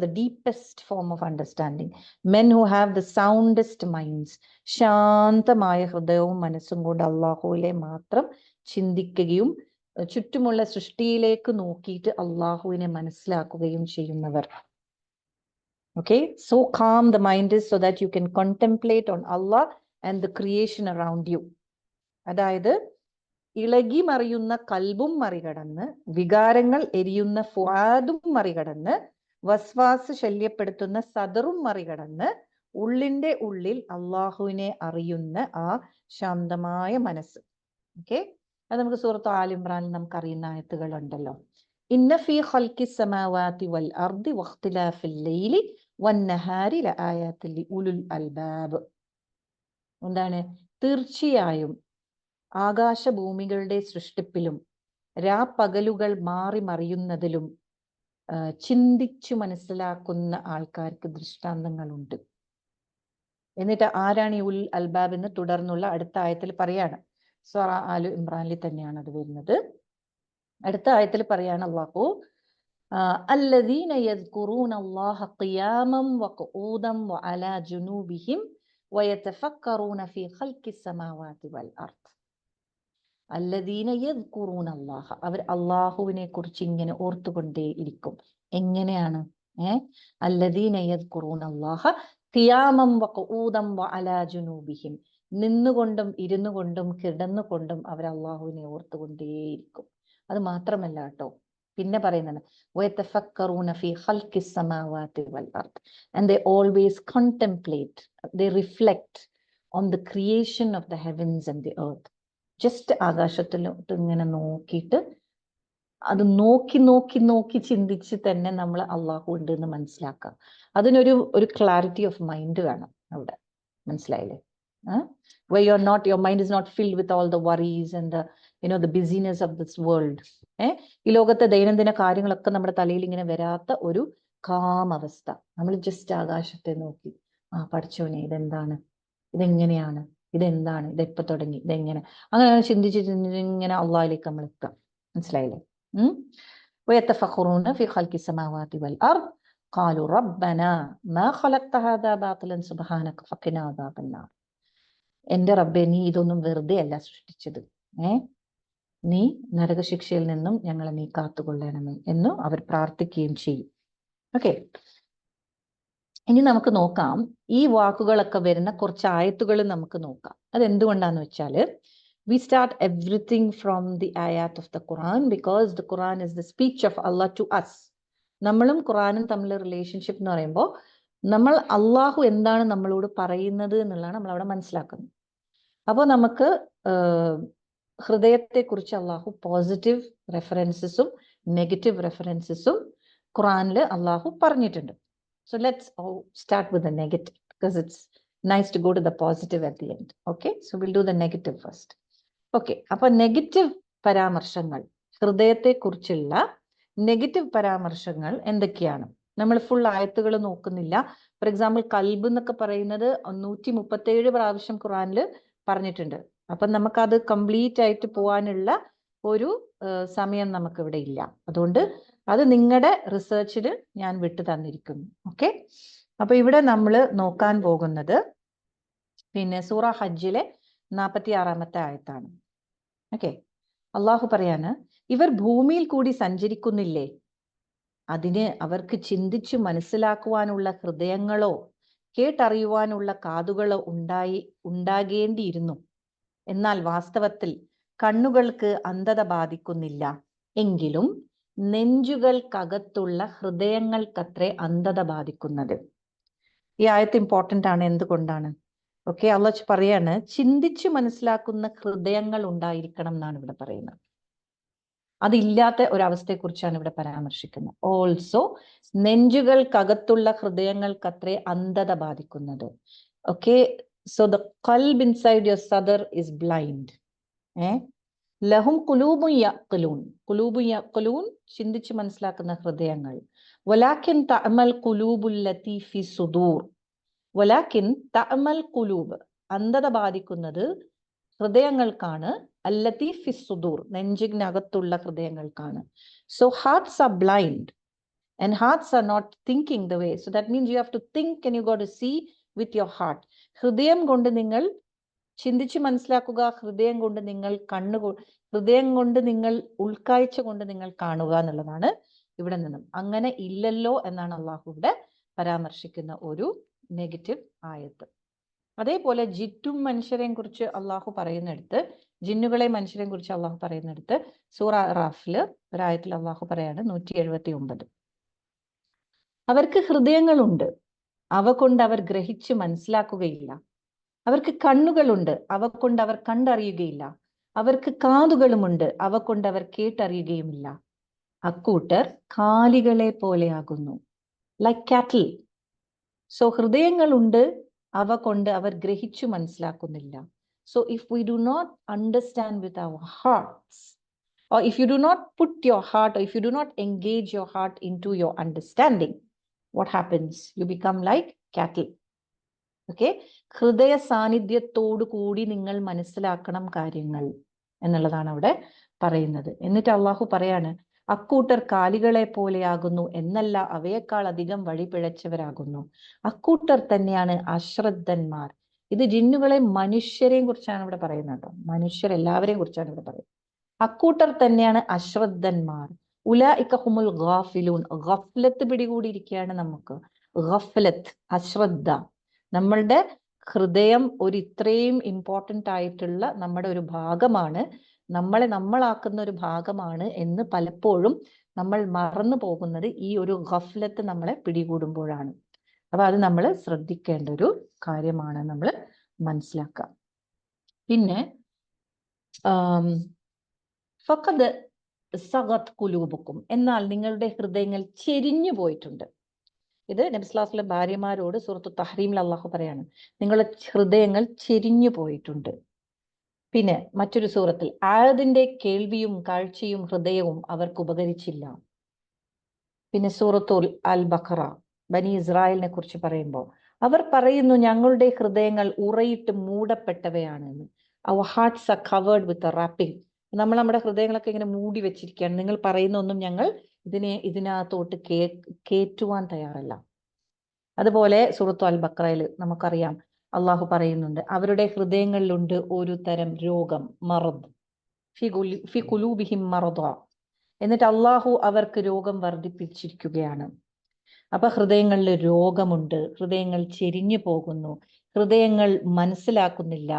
the deepest form of understanding. Men who have the soundest minds. ശാന്തമായ ഹൃദയവും മനസ്സും കൊണ്ട് അള്ളാഹുവിലെ മാത്രം ചിന്തിക്കുകയും ചുറ്റുമുള്ള സൃഷ്ടിയിലേക്ക് നോക്കിയിട്ട് അള്ളാഹുവിനെ മനസ്സിലാക്കുകയും ചെയ്യുന്നവർ. Okay, so calm the mind is so that you can contemplate on Allah and the creation around you. അതായത് ഇളകി മറിയുന്ന കൽബും മറികടന്ന്, വികാരങ്ങൾ എരിയുന്ന ഫുആദും മറികടന്ന്, വസ്വാസ് ശല്യപ്പെടുത്തുന്ന സദറും മറികടന്ന്, ഉള്ളിന്റെ ഉള്ളിൽ അള്ളാഹുവിനെ അറിയുന്ന ആ ശാന്തമായ മനസ്സ്. ഓക്കെ, അത് നമുക്ക് സൂറത്ത് ആൽ ഇംറാനിൽ നമുക്ക് അറിയുന്ന ആയത്തുകൾ ഉണ്ടല്ലോ. ഇന്ന ഫീ ഖൽഖിസ് സമാവാതി വൽ അർദി വഖ്തിലാഫിൽ ലൈലി വന്നഹാരി ലആയാത്തിൽ ലിഉലുൽ അൽബാബ്. എന്താണ്? തീർച്ചയായും ആകാശഭൂമികളുടെ സൃഷ്ടിപ്പിലും രാപ്പകലുകൾ മാറി മറിയുന്നതിലും ചിന്തിച്ചു മനസ്സിലാക്കുന്ന ആൾക്കാർക്ക് ദൃഷ്ടാന്തങ്ങളുണ്ട്. എന്നിട്ട് ആരാണ് ഈ ഉൽ അൽബാബ് എന്ന് തുടർന്നുള്ള അടുത്ത ആയത്തിൽ പറയാണ്. സൂറ ആൽ ഇംറാനിൽ തന്നെയാണ് അത് വരുന്നത്. അടുത്ത ആയത്തിൽ പറയാണ് അല്ലാഹു, അല്ലദീന യദ്കുറൂന അല്ലാഹ ഖിയാമൻ വഖൂദൻ വഅലാ ജുനൂബിഹിം വയതഫക്കറൂന ഫീ ഖൽഖിസ് സമാവാതി വൽ അർദ്. അല്ലദീന യദ്കുറൂന അല്ലാഹ, അവർ അള്ളാഹുവിനെ കുറിച്ച് ഇങ്ങനെ ഓർത്തുകൊണ്ടേ ഇരിക്കും. എങ്ങനെയാണ്? അല്ലദീന യദ്കുറൂന അല്ലാഹ ഖിയാമൻ വഖൂദൻ വഅലാ ജുനൂബിഹിം, നിന്നുകൊണ്ടും ഇരുന്നു കൊണ്ടും കിടന്നുകൊണ്ടും അവർ അള്ളാഹുവിനെ ഓർത്തുകൊണ്ടേയിരിക്കും. അത് മാത്രമല്ല കേട്ടോ, പിന്നെ പറയുന്നത് വയതഫക്കറൂന ഫീ ഖൽഖിസ് സമാവാതി വൽ അർദ്, and they always contemplate, they reflect on the creation of the heavens and the earth. Just ആകാശത്തിലോട്ട് ഇങ്ങനെ നോക്കിയിട്ട് അത് നോക്കി നോക്കി നോക്കി ചിന്തിച്ച് തന്നെ നമ്മൾ അള്ളാഹു ഉണ്ട് എന്ന് മനസ്സിലാക്കാം. അതിനൊരു ക്ലാരിറ്റി ഓഫ് മൈൻഡ് വേണം അവിടെ. മനസ്സിലായില്ലേ? where your mind is not filled with all the worries and the busyness of this world. ഈ ലോകത്തെ ദൈനംദിന കാര്യങ്ങളൊക്കെ നമ്മുടെ തലയിൽ ഇങ്ങനെ വരാത്ത ഒരു കാം അവസ്ഥ. നമ്മൾ ജസ്റ്റ് ആകാശത്തെ നോക്കി, പഠിച്ചോനെ ഇതെന്താണ്, ഇതെങ്ങനെയാണ്, ഇതെന്താണ്, ഇതെപ്പോ തുടങ്ങി, ഇതെങ്ങനെ, അങ്ങനെ ചിന്തിച്ച് ഇങ്ങനെ അള്ളാഹിലേക്ക് നമ്മൾ എത്താം. മനസ്സിലായില്ലേ? ويتفكرون في خلق السماوات والأرض قالوا ربنا ما خلقت هذا باطلا سبحانك فقنا عذاب النار. എന്റെ റബ്ബേ, നീ ഇതൊന്നും വെറുതെ അല്ല സൃഷ്ടിച്ചത്, നീ നരകശിക്ഷയിൽ നിന്നും ഞങ്ങളെ നീ കാത്തുകൊള്ളണമേ എന്ന് അവർ പ്രാർത്ഥിക്കുകയും ചെയ്യും. ഓക്കെ, ഇനി നമുക്ക് നോക്കാം ഈ വാക്കുകളൊക്കെ വരുന്ന കുറച്ച് ആയത്തുകൾ നമുക്ക് നോക്കാം. അതെന്തുകൊണ്ടാന്ന് വെച്ചാല്, we start everything from the ayat of the Quran because the Quran is the speech of Allah to us. നമ്മളും ഖുറാനും തമ്മിൽ റിലേഷൻഷിപ്പ് എന്ന് പറയുമ്പോൾ നമ്മൾ അള്ളാഹു എന്താണ് നമ്മളോട് പറയുന്നത് എന്നുള്ളതാണ് നമ്മൾ അവിടെ മനസ്സിലാക്കുന്നത്. അപ്പോൾ നമുക്ക് ഹൃദയത്തെക്കുറിച്ച് അള്ളാഹു പോസിറ്റീവ് റെഫറൻസസും നെഗറ്റീവ് റെഫറൻസസും ഖുറാനിൽ അള്ളാഹു പറഞ്ഞിട്ടുണ്ട്. So let's start with the negative because it's nice to go to the positive at the end. Okay, so we'll do the negative first. Okay, അപ്പൊ നെഗറ്റീവ് പരാമർശങ്ങൾ, ഹൃദയത്തെക്കുറിച്ചുള്ള നെഗറ്റീവ് പരാമർശങ്ങൾ എന്തൊക്കെയാണ് നമ്മൾ ഫുൾ ആയത്തുകൾ നോക്കുന്നില്ല. ഫോർ എക്സാമ്പിൾ കൽബ് എന്നൊക്കെ പറയുന്നത് 137 പ്രാവശ്യം ഖുറാനിൽ പറഞ്ഞിട്ടുണ്ട്. അപ്പൊ നമുക്കത് കംപ്ലീറ്റ് ആയിട്ട് പോകാനുള്ള ഒരു സമയം നമുക്ക് ഇവിടെ ഇല്ല. അതുകൊണ്ട് അത് നിങ്ങളുടെ റിസർച്ചിൽ ഞാൻ വിട്ടു തന്നിരിക്കുന്നു. ഓക്കെ, അപ്പൊ ഇവിടെ നമ്മൾ നോക്കാൻ പോകുന്നത് പിന്നെ സൂറ ഹജ്ജിലെ 46-ാമത്തെ ആയത്താണ്. ഓക്കെ, അള്ളാഹു പറയാണ്, ഇവർ ഭൂമിയിൽ കൂടി സഞ്ചരിക്കുന്നില്ലേ? അതിന് അവർക്ക് ചിന്തിച്ചു മനസ്സിലാക്കുവാനുള്ള ഹൃദയങ്ങളോ കേട്ടറിയുവാനുള്ള കാതുകളോ ഉണ്ടാകേണ്ടിയിരുന്നു. എന്നാൽ വാസ്തവത്തിൽ കണ്ണുകൾക്ക് അന്ധത ബാധിക്കുന്നില്ല. എങ്കിലും നെഞ്ചുകൾക്കകത്തുള്ള ഹൃദയങ്ങൾക്കത്രേ അന്ധത ബാധിക്കുന്നത്. ഈ ആയത്ത് ഇമ്പോർട്ടൻ്റ് ആണ്. എന്തുകൊണ്ടാണ്? ഓക്കെ, അള്ളാഹ് പറയാണ്, ചിന്തിച്ചു മനസ്സിലാക്കുന്ന ഹൃദയങ്ങൾ ഉണ്ടായിരിക്കണം എന്നാണ് ഇവിടെ പറയുന്നത്. അതില്ലാത്ത ഒരവസ്ഥയെക്കുറിച്ചാണ് ഇവിടെ പരാമർശിക്കുന്നത്. ഓൾസോ നെഞ്ചുകൾക്കകത്തുള്ള ഹൃദയങ്ങൾക്കത്രേ അന്ധത ബാധിക്കുന്നത്. ഓക്കെ, സോ ദ ഖൽബ് ഇൻസൈഡ് യുവർ സദർ ഇസ് ബ്ലൈൻഡ്. ലഹും ഖുലൂബുൻ യഖ്ലൂൻ, ചിന്തിച്ചു മനസ്സിലാക്കുന്ന ഹൃദയങ്ങൾ. വലാകിൻ തഅമൽ ഖുലൂബുൽ ലതീ ഫി സുദൂർ. വലാകിൻ തഅമൽ ഖുലൂബ്, അന്ധത ബാധിക്കുന്നത് ഹൃദയങ്ങൾക്കാണ്. അല്ലതീ ഫി സുദൂർ, നെഞ്ചിനകത്തുള്ള ഹൃദയങ്ങൾക്കാണ്. So hearts are blind and hearts are not thinking the way. So that means you have to think and you got to see with your heart. ഹൃദയം കൊണ്ട് നിങ്ങൾ ചിന്തിച്ച് മനസ്സിലാക്കുക, ഹൃദയം കൊണ്ട് നിങ്ങൾ ഹൃദയം കൊണ്ട് നിങ്ങൾ ഉൾക്കാഴ്ച കൊണ്ട് നിങ്ങൾ കാണുക എന്നുള്ളതാണ് ഇവിടെ നിന്നും. അങ്ങനെ ഇല്ലല്ലോ എന്നാണ് അള്ളാഹുവിടെ പരാമർശിക്കുന്ന ഒരു നെഗറ്റീവ് ആയത്ത്. അതേപോലെ ജിറ്റും മനുഷ്യരെയും കുറിച്ച് അള്ളാഹു പറയുന്നിടത്ത്, ജിന്നുകളെ മനുഷ്യരെയും കുറിച്ച് അള്ളാഹു പറയുന്നിടത്ത് സൂറ റാഫില് ഒരായത്തിൽ അള്ളാഹു പറയാണ് 179, അവർക്ക് ഹൃദയങ്ങളുണ്ട്, അവ കൊണ്ട് അവർ ഗ്രഹിച്ച് മനസ്സിലാക്കുകയില്ല. അവർക്ക് കണ്ണുകളുണ്ട്, അവ കൊണ്ട് അവർ കണ്ടറിയുകയില്ല. അവർക്ക് കാതുകളുമുണ്ട്, അവ കൊണ്ട് അവർ കേട്ടറിയുകയുമില്ല. അക്കൂട്ടർ കാലികളെ പോലെയാകുന്നു, ലൈക്ക് കാറ്റിൽ. സോ ഹൃദയങ്ങളുണ്ട്, അവ കൊണ്ട് അവർ ഗ്രഹിച്ചു മനസ്സിലാക്കുന്നില്ല. So if we do not understand with our hearts, or if you do not put your heart, or if you do not engage your heart into your understanding, what happens? You become like cattle. Okay, ഹൃദയ സാന്നിധ്യത്തോടു കൂടി നിങ്ങൾ മനസ്സിലാക്കണം കാര്യങ്ങൾ എന്നുള്ളതാണ് അവിടെ പറയുന്നത്. എന്നിട്ട് അള്ളാഹു പറയാണ്, അക്കൂട്ടർ കാലികളെ പോലെയാകുന്നു എന്നല്ല, അവയേക്കാൾ അധികം വഴി പിഴച്ചവരാകുന്നു. അക്കൂട്ടർ തന്നെയാണ് അശ്രദ്ധന്മാർ. ഇത് ജിന്നുകളെ മനുഷ്യരെയും കുറിച്ചാണ് ഇവിടെ പറയുന്നത്. മനുഷ്യരെല്ലാവരെയും കുറിച്ചാണ് ഇവിടെ പറയുന്നത്. അക്കൂട്ടർ തന്നെയാണ് അശ്രദ്ധന്മാർ. ഉലൈക ഹുമുൽ ഗാഫിലൂൻ, ഗഫ്ലത്ത് പിടികൂടിയിരിക്കുകയാണ് നമുക്ക്. ഗഫ്ലത്ത്, അശ്രദ്ധ. നമ്മളുടെ ഹൃദയം ഒരു ഇത്രയും ഇമ്പോർട്ടൻ്റ് ആയിട്ടുള്ള നമ്മുടെ ഒരു ഭാഗമാണ്, നമ്മളാക്കുന്ന ഒരു ഭാഗമാണ് എന്ന് പലപ്പോഴും നമ്മൾ മറന്നു പോകുന്നത് ഈ ഒരു ഗഫ്ലത്ത് നമ്മളെ പിടികൂടുമ്പോഴാണ്. അപ്പൊ അത് നമ്മൾ ശ്രദ്ധിക്കേണ്ട ഒരു കാര്യമാണ്, നമ്മൾ മനസ്സിലാക്കുക. പിന്നെ ഫഖദ് സഗത് കുലൂബുക്കും, എന്നാൽ നിങ്ങളുടെ ഹൃദയങ്ങൾ ചെരിഞ്ഞു പോയിട്ടുണ്ട്. ഇത് നബി സ്വല്ലല്ലാഹു അലൈഹി വസല്ലം ഭാര്യമാരോട് സൂറത്തു തഹ്രീമിൽ അള്ളാഹു പറയാണ്, നിങ്ങളുടെ ഹൃദയങ്ങൾ ചെരിഞ്ഞു പോയിട്ടുണ്ട്. പിന്നെ മറ്റൊരു സൂറത്തിൽ, ആയതിന്റെ കേൾവിയും കാഴ്ചയും ഹൃദയവും അവർക്ക് ഉപകരിച്ചില്ല. പിന്നെ സൂറത്തുൽ അൽ ബഖറ ബനി ഇസ്രായേലിനെ കുറിച്ച് പറയുമ്പോൾ അവർ പറയുന്നു, ഞങ്ങളുടെ ഹൃദയങ്ങൾ ഉറയിട്ട് മൂടപ്പെട്ടവയാണെന്ന്. അവർ hearts are covered with a wrapping. നമ്മുടെ ഹൃദയങ്ങളൊക്കെ ഇങ്ങനെ മൂടി വെച്ചിരിക്കുകയാണ്. നിങ്ങൾ പറയുന്ന ഒന്നും ഞങ്ങൾ ഇതിനകത്തോട്ട് കേറ്റുവാൻ തയ്യാറല്ല. അതുപോലെ സൂറത്തു അൽ ബഖറയിൽ നമുക്കറിയാം അള്ളാഹു പറയുന്നുണ്ട്, അവരുടെ ഹൃദയങ്ങളിലുണ്ട് ഒരു തരം രോഗം, മറദ്, ഫി ഖുലൂബിഹിം മറദ. എന്നിട്ട് അള്ളാഹു അവർക്ക് രോഗം വർദ്ധിപ്പിച്ചിരിക്കുകയാണ്. അപ്പൊ ഹൃദയങ്ങളിൽ രോഗമുണ്ട്, ഹൃദയങ്ങൾ ചെരിഞ്ഞു പോകുന്നു, ഹൃദയങ്ങൾ മനസ്സിലാക്കുന്നില്ല,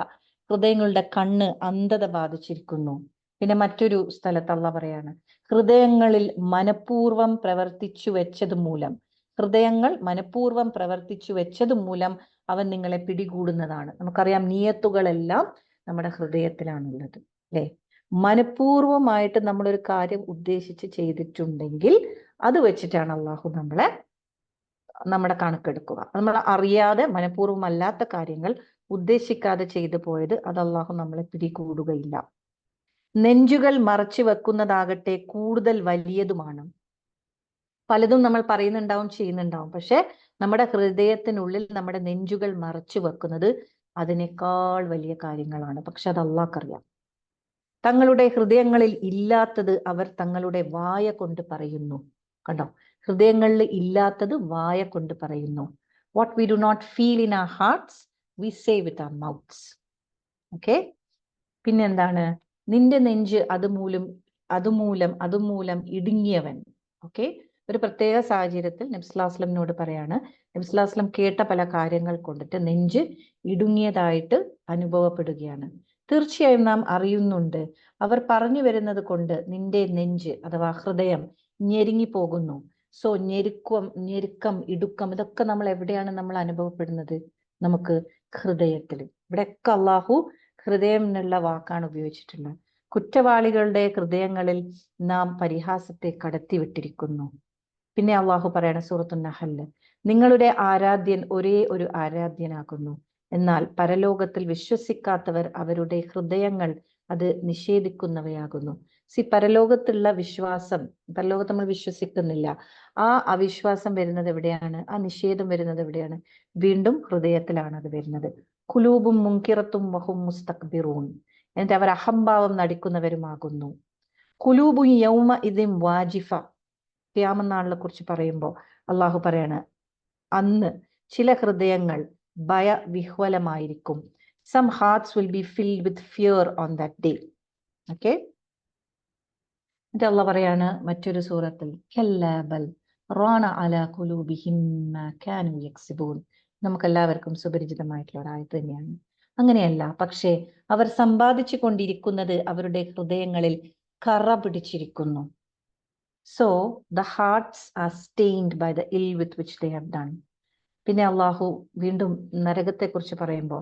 ഹൃദയങ്ങളുടെ കണ്ണ് അന്ധത ബാധിച്ചിരിക്കുന്നു. പിന്നെ മറ്റൊരു സ്ഥലത്ത് അള്ളാഹ് പറയാണ്, ഹൃദയങ്ങളിൽ മനഃപൂർവം പ്രവർത്തിച്ചു വെച്ചത് മൂലം, ഹൃദയങ്ങൾ മനഃപൂർവം പ്രവർത്തിച്ചു വെച്ചത് മൂലം അവൻ നിങ്ങളെ പിടികൂടുന്നതാണ്. നമുക്കറിയാം നിയത്തുകളെല്ലാം നമ്മുടെ ഹൃദയത്തിലാണുള്ളത്, അല്ലെ? മനഃപൂർവമായിട്ട് നമ്മളൊരു കാര്യം ഉദ്ദേശിച്ച് ചെയ്തിട്ടുണ്ടെങ്കിൽ അത് വെച്ചിട്ടാണ് അള്ളാഹു നമ്മുടെ കണക്കെടുക്കുക. നമ്മൾ അറിയാതെ മനഃപൂർവ്വമല്ലാത്ത കാര്യങ്ങൾ ഉദ്ദേശിക്കാതെ ചെയ്തു പോയത് അത് അള്ളാഹു നമ്മളെ പിടികൂടുകയില്ല. നെഞ്ചുകൾ മറച്ചു വെക്കുന്നതാകട്ടെ കൂടുതൽ വലിയതുമാണ്. പലതും നമ്മൾ പറയുന്നുണ്ടാവും, ചെയ്യുന്നുണ്ടാവും. പക്ഷെ നമ്മുടെ ഹൃദയത്തിനുള്ളിൽ നമ്മുടെ നെഞ്ചുകൾ മറച്ചു വെക്കുന്നത് അതിനേക്കാൾ വലിയ കാര്യങ്ങളാണ്. പക്ഷെ അത് അള്ളാഹ്ക്കറിയാം. തങ്ങളുടെ ഹൃദയങ്ങളിൽ ഇല്ലാത്തത് അവർ തങ്ങളുടെ വായ കൊണ്ട് പറയുന്നു. കണ്ടോ, ഹൃദയങ്ങളിൽ ഇല്ലാത്തത് വായ കൊണ്ട് പറയുന്നു. What we do not feel in our hearts we say with our mouths. Okay. പിന്നെന്താണ്? നിന്റെ നെഞ്ച് അതുമൂലം ഇടുങ്ങിയവൻ. ഓക്കെ. ഒരു പ്രത്യേക സാഹചര്യത്തിൽ നബി സല്ലല്ലാഹു അലൈഹി വസല്ലമയോട് പറയാണ്, നബി സല്ലല്ലാഹു അലൈഹി വസല്ലം കേട്ട പല കാര്യങ്ങൾ കൊണ്ടിട്ട് നെഞ്ച് ഇടുങ്ങിയതായിട്ട് അനുഭവപ്പെടുകയാണ്. തീർച്ചയായും നാം അറിയുന്നുണ്ട്, അവർ പറഞ്ഞു വരുന്നത് കൊണ്ട് നിന്റെ നെഞ്ച് അഥവാ ഹൃദയം ഞെരുങ്ങിപ്പോകുന്നു. സോ ഞെരുക്കം, ഇടുക്കം ഇതൊക്കെ നമ്മൾ എവിടെയാണ് നമ്മൾ അനുഭവപ്പെടുന്നത്? നമുക്ക് ഹൃദയത്തിൽ. ഇവിടെയൊക്കെ അള്ളാഹു ഹൃദയം എന്നുള്ള വാക്കാണ് ഉപയോഗിച്ചിട്ടുള്ളത്. കുറ്റവാളികളുടെ ഹൃദയങ്ങളിൽ നാം പരിഹാസത്തെ കടത്തിവിട്ടിരിക്കുന്നു. പിന്നെ അള്ളാഹു പറയണ സൂറത്തുൻ നഹ്ല്, നിങ്ങളുടെ ആരാധ്യൻ ഒരേ ഒരു ആരാധ്യനാകുന്നു, എന്നാൽ പരലോകത്തിൽ വിശ്വസിക്കാത്തവർ അവരുടെ ഹൃദയങ്ങൾ അത് നിഷേധിക്കുന്നവയാകുന്നു. പരലോകത്തുള്ള വിശ്വാസം, പരലോകത്ത് നമ്മൾ വിശ്വസിക്കുന്നില്ല, ആ അവിശ്വാസം വരുന്നത് എവിടെയാണ്? ആ നിഷേധം വരുന്നത് എവിടെയാണ്? വീണ്ടും ഹൃദയത്തിലാണ് അത് വരുന്നത്. ഖുലൂബും മുൻകിറത്തും വഹും മുസ്തക്ബിറൂൻ, എന്നിട്ട് അവർ അഹംഭാവം നടിക്കുന്നവരുമാകുന്നു. ഖുലൂബുൻ യൗമ ഇദിൻ വാജിഫ, ഖിയാമത്ത് നാളിനെ കുറിച്ച് പറയുമ്പോൾ അള്ളാഹു പറയാണ്, അന്ന് ചില ഹൃദയങ്ങൾ ഭയവിഹ്വലമായിരിക്കും. Some hearts will be filled with fear on that day. Okay. എന്നിട്ട് അള്ളാഹ് പറയാണ് മറ്റൊരു സൂറത്തിൽ, കല്ലാ ബൽ റാന അലാ ഖുലൂബിഹിം മാ കാനൂ യക്സിബൂൻ. നമുക്കെല്ലാവർക്കും സുപരിചിതമായിട്ടുള്ള ഒരു ആയത്ത് തന്നെയാണ്. അങ്ങനെയല്ല, പക്ഷേ അവർ സമ്പാദിച്ചു കൊണ്ടിരിക്കുന്നത് അവരുടെ ഹൃദയങ്ങളിൽ കറ പിടിച്ചിരിക്കുന്നു. So the hearts are stained by the ill with which they have done. പിന്നെ അള്ളാഹു വീണ്ടും നരകത്തെ കുറിച്ച് പറയുമ്പോൾ,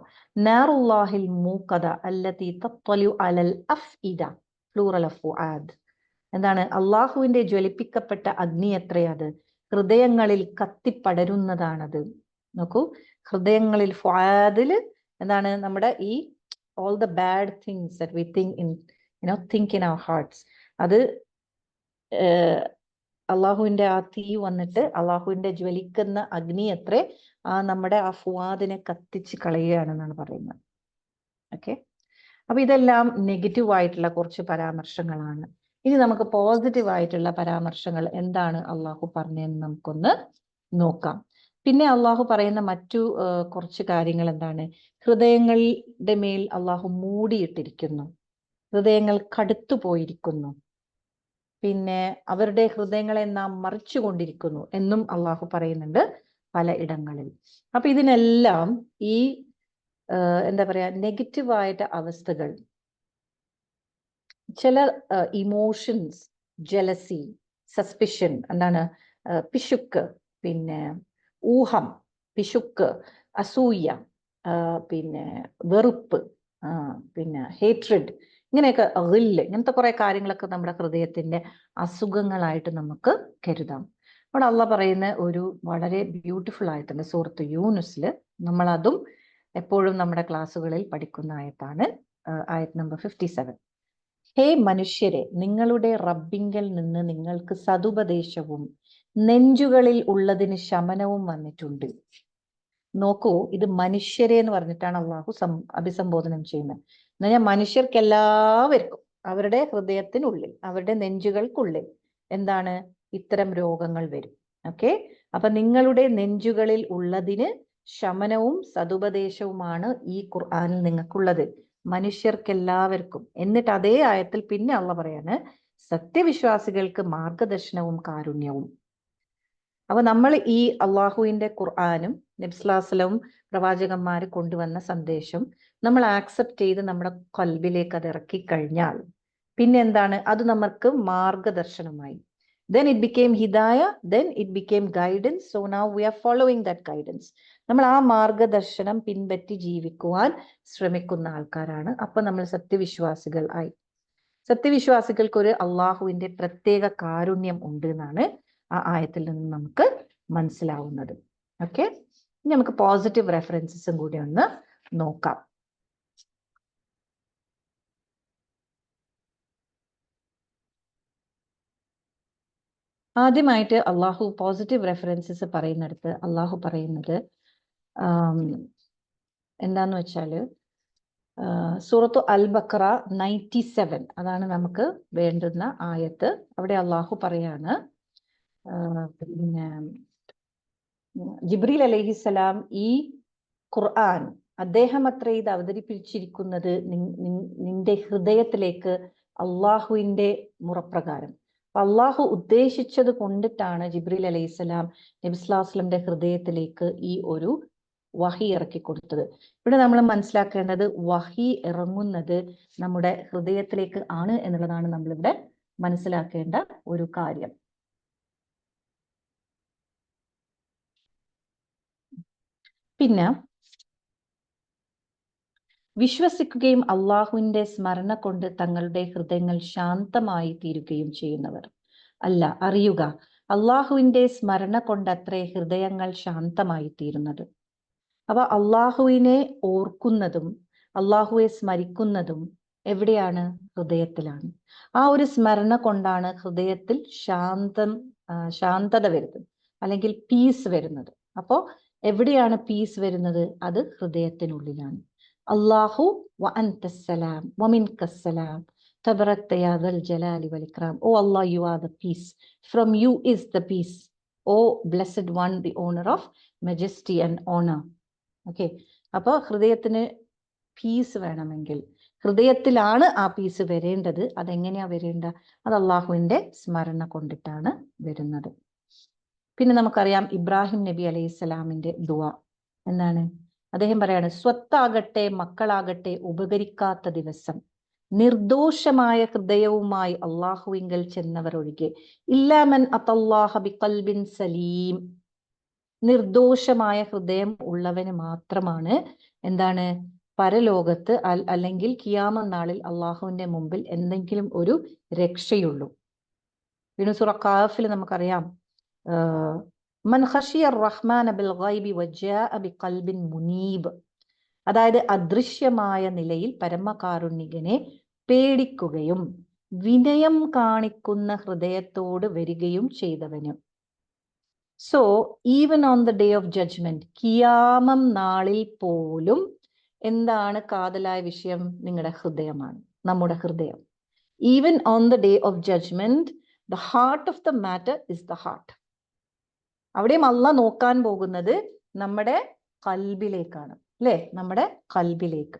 നാറുല്ലാഹിൽ മൂഖദ അല്ലതി തത്വലു അലൽ അഫ്ഇദ, പ്ലൂറൽ ഓഫ് ഫുആദ്. എന്താണ്? അള്ളാഹുവിന്റെ ജ്വലിപ്പിക്കപ്പെട്ട അഗ്നി എത്രയത്? ഹൃദയങ്ങളിൽ കത്തിപ്പടരുന്നതാണത്. നോക്കൂ, ഹൃദയങ്ങളിൽ ഫുആദിൽ എന്താണ്? നമ്മുടെ ഈ all the bad things that we think in our hearts, അത് അള്ളാഹുവിന്റെ ആ തീ വന്നിട്ട് അള്ളാഹുവിന്റെ ജ്വലിക്കുന്ന അഗ്നി എത്ര ആ നമ്മുടെ ആ ഫുആദിനെ കത്തിച്ച് കളയുകയാണെന്നാണ് പറയുന്നത്. ഓക്കെ. അപ്പൊ ഇതെല്ലാം നെഗറ്റീവ് ആയിട്ടുള്ള കുറച്ച് പരാമർശങ്ങളാണ്. ഇനി നമുക്ക് പോസിറ്റീവ് ആയിട്ടുള്ള പരാമർശങ്ങൾ എന്താണ് അള്ളാഹു പറഞ്ഞതെന്ന് നമുക്കൊന്ന് നോക്കാം. പിന്നെ അള്ളാഹു പറയുന്ന മറ്റു കുറച്ച് കാര്യങ്ങൾ എന്താണ്? ഹൃദയങ്ങളുടെ മേൽ അള്ളാഹു മൂടിയിട്ടിരിക്കുന്നു, ഹൃദയങ്ങൾ കടുത്തു പോയിരിക്കുന്നു, പിന്നെ അവരുടെ ഹൃദയങ്ങളെ നാം മറിച്ചുകൊണ്ടിരിക്കുന്നു എന്നും അള്ളാഹു പറയുന്നുണ്ട് പല ഇടങ്ങളിൽ. അപ്പൊ ഇതിനെല്ലാം ഈ എന്താ പറയാ, നെഗറ്റീവായിട്ട് അവസ്ഥകൾ, ചില ഇമോഷൻസ്, ജലസി, സസ്പിഷൻ, എന്താണ്, പിശുക്ക്, പിന്നെ ഊഹം, പിശുക്ക്, അസൂയ, പിന്നെ വെറുപ്പ്, പിന്നെ ഹേറ്റ്രഡ്, ഇങ്ങനെയൊക്കെ ഗില്ല്, ഇങ്ങനത്തെ കുറെ കാര്യങ്ങളൊക്കെ നമ്മുടെ ഹൃദയത്തിന്റെ അസുഖങ്ങളായിട്ട് നമുക്ക് കരുതാം. അപ്പോൾ അള്ളാഹ് പറയുന്ന ഒരു വളരെ ബ്യൂട്ടിഫുൾ ആയിട്ടുണ്ട് സൂറത്ത് യൂനുസിൽ. നമ്മൾ അതും എപ്പോഴും നമ്മുടെ ക്ലാസ്സുകളിൽ പഠിക്കുന്ന ആയത്താണ്, ആയത്ത് നമ്പർ 57. ഹേ മനുഷ്യരെ, നിങ്ങളുടെ റബ്ബിങ്കൽ നിന്ന് നിങ്ങൾക്ക് സതുപദേശവും നെഞ്ചുകളിൽ ഉള്ളതിന് ശമനവും വന്നിട്ടുണ്ട്. നോക്കൂ, ഇത് മനുഷ്യരെ എന്ന് പറഞ്ഞിട്ടാണ് അള്ളാഹു അഭിസംബോധനം ചെയ്യുന്നത്. എന്നാൽ മനുഷ്യർക്ക് എല്ലാവർക്കും അവരുടെ ഹൃദയത്തിനുള്ളിൽ, അവരുടെ നെഞ്ചുകൾക്കുള്ളിൽ എന്താണ്? ഇത്തരം രോഗങ്ങൾ വരും. ഓക്കെ. അപ്പൊ നിങ്ങളുടെ നെഞ്ചുകളിൽ ഉള്ളതിന് ശമനവും സതുപദേശവുമാണ് ഈ ഖുർആനിൽ നിങ്ങൾക്കുള്ളത്, മനുഷ്യർക്കെല്ലാവർക്കും. എന്നിട്ട് അതേ ആയത്തിൽ പിന്നെ അള്ളാഹ് പറയാണ്, സത്യവിശ്വാസികൾക്ക് മാർഗദർശനവും കാരുണ്യവും. അപ്പൊ നമ്മൾ ഈ അള്ളാഹുവിന്റെ ഖുർആനും നബി സല്ലല്ലാഹു അലൈഹി വസല്ലം പ്രവാചകന്മാര് കൊണ്ടുവന്ന സന്ദേശം നമ്മൾ ആക്സെപ്റ്റ് ചെയ്ത് നമ്മുടെ ഖൽബിലേക്ക് അത് ഇറക്കി കഴിഞ്ഞാൽ പിന്നെ എന്താണ്? അത് നമുക്ക് മാർഗദർശനമായി. Then it became hidayah, then it became guidance. So now we are following that guidance. നമ്മൾ ആ മാർഗദർശനം പിൻപറ്റി ജീവിക്കുവാൻ ശ്രമിക്കുന്ന ആൾക്കാരാണ്. അപ്പൊ നമ്മൾ സത്യവിശ്വാസികൾ ആയി. സത്യവിശ്വാസികൾക്ക് ഒരു അള്ളാഹുവിന്റെ പ്രത്യേക കാരുണ്യം ഉണ്ട് എന്നാണ് ആ ആയത്തിൽ നിന്ന് നമുക്ക് മനസ്സിലാവുന്നത്. ഓക്കെ. ഇനി നമുക്ക് പോസിറ്റീവ് റെഫറൻസസും കൂടി ഒന്ന് നോക്കാം. ആദ്യമായിട്ട് അള്ളാഹു പോസിറ്റീവ് റെഫറൻസസ് പറയുന്നിടത്ത് അള്ളാഹു പറയുന്നത് എന്താന്ന് വെച്ചാല് സൂറത്തു അൽ ബഖറ 97, അതാണ് നമുക്ക് വേണ്ടുന്ന ആയത്ത്. അവിടെ അള്ളാഹു പറയാണ്, പിന്നെ ജിബ്രീൽ അലൈഹിസ്സലാം ഈ ഖുർആൻ അദ്ദേഹം അത്ര ഇത് അവതരിപ്പിച്ചിരിക്കുന്നത് നിന്റെ ഹൃദയത്തിലേക്ക് അള്ളാഹുവിന്റെ മുറപ്രകാരം. അള്ളാഹു ഉദ്ദേശിച്ചത് കൊണ്ടിട്ടാണ് ജിബ്രീൽ അലൈഹിസ്സലാം നബി സ്വല്ലല്ലാഹു അലൈഹി വസല്ലമയുടെ ഹൃദയത്തിലേക്ക് ഈ ഒരു വഹി ഇറക്കി കൊടുത്തത്. ഇവിടെ നമ്മൾ മനസ്സിലാക്കേണ്ടത് വഹി ഇറങ്ങുന്നത് നമ്മുടെ ഹൃദയത്തിലേക്ക് ആണ് എന്നുള്ളതാണ് നമ്മളിവിടെ മനസ്സിലാക്കേണ്ട ഒരു കാര്യം. പിന്നെ വിശ്വസിക്കുകയും അള്ളാഹുവിന്റെ സ്മരണ കൊണ്ട് തങ്ങളുടെ ഹൃദയങ്ങൾ ശാന്തമായി തീരുകയും ചെയ്യുന്നവർ. അല്ല, അറിയുക, അള്ളാഹുവിന്റെ സ്മരണ കൊണ്ടത്രേ ഹൃദയങ്ങൾ ശാന്തമായി തീരുന്നത്. അപ്പൊ അള്ളാഹുവിനെ ഓർക്കുന്നതും അള്ളാഹുവെ സ്മരിക്കുന്നതും എവിടെയാണ്? ഹൃദയത്തിലാണ്. ആ ഒരു സ്മരണ കൊണ്ടാണ് ഹൃദയത്തിൽ ശാന്തത വരുന്നത്, അല്ലെങ്കിൽ പീസ് വരുന്നത്. അപ്പോ എവിടെയാണ് പീസ് വരുന്നത്? അത് ഹൃദയത്തിനുള്ളിലാണ്. അള്ളാഹു വ അൻതസ്സലാം വ മിൻകസ്സലാം തബറക്ത യാ ദൽ ജലാലി വൽ ഇക്റാം. Oh Allah, you are the peace, from you is the peace, oh blessed one, the owner of majesty and honour. Okay, അപ്പോൾ ഹൃദയത്തിന് പീസ് വേണമെങ്കിൽ ഹൃദയത്തിലാണ് ആ പീസ് വരേണ്ടത്. അതെങ്ങനെയാ വരേണ്ട? അത് അള്ളാഹുവിന്റെ സ്മരണ കൊണ്ടിട്ടാണ് വരുന്നത്. പിന്നെ നമുക്കറിയാം ഇബ്രാഹിം നബി അലൈഹിസ്സലാമിന്റെ ദുആ എന്താണ്? അദ്ദേഹം പറയാണ്, സ്വത്താകട്ടെ മക്കളാകട്ടെ ഉപകരിക്കാത്ത ദിവസം നിർദോഷമായ ഹൃദയവുമായി അള്ളാഹുവിങ്കൽ ചെന്നവർ ഒഴികെ, ഇല്ലാമൻ അതല്ലാഹ ബിഖൽബിൻ സലീം, നിർദോഷമായ ഹൃദയം ഉള്ളവന് മാത്രമാണ് എന്താണ് പരലോകത്ത് അല്ലെങ്കിൽ ഖിയാമ നാളിൽ അള്ളാഹുവിന്റെ മുമ്പിൽ എന്തെങ്കിലും ഒരു രക്ഷയുള്ളൂ. പിന്നെ സൂറ ഖാഫിൽ നമുക്കറിയാം, മൻ ഖശിയ റഹ്മാന ബിൽ ഗൈബി വജാഅ ബിഖൽബിൻ മുനീബ്, അതായത് അദൃശ്യമായ നിലയിൽ പരമകാരുണികനെ പേടിക്കുകയും വിനയം കാണിക്കുന്ന ഹൃദയത്തോട് വരികയും ചെയ്തവന്. So even on the day of judgment, കിയാമം നാളിൽ പോലും എന്താണ് കാതലായ വിഷയം? നിങ്ങളുടെ ഹൃദയമാണ്, നമ്മുടെ ഹൃദയം. Even on the day of judgment, the heart of the matter is the heart. അവിടെയും അള്ളാഹ് നോക്കാൻ പോകുന്നത് നമ്മുടെ കൽബിലേക്കാണ്, അല്ലെ? നമ്മുടെ കൽബിലേക്ക്.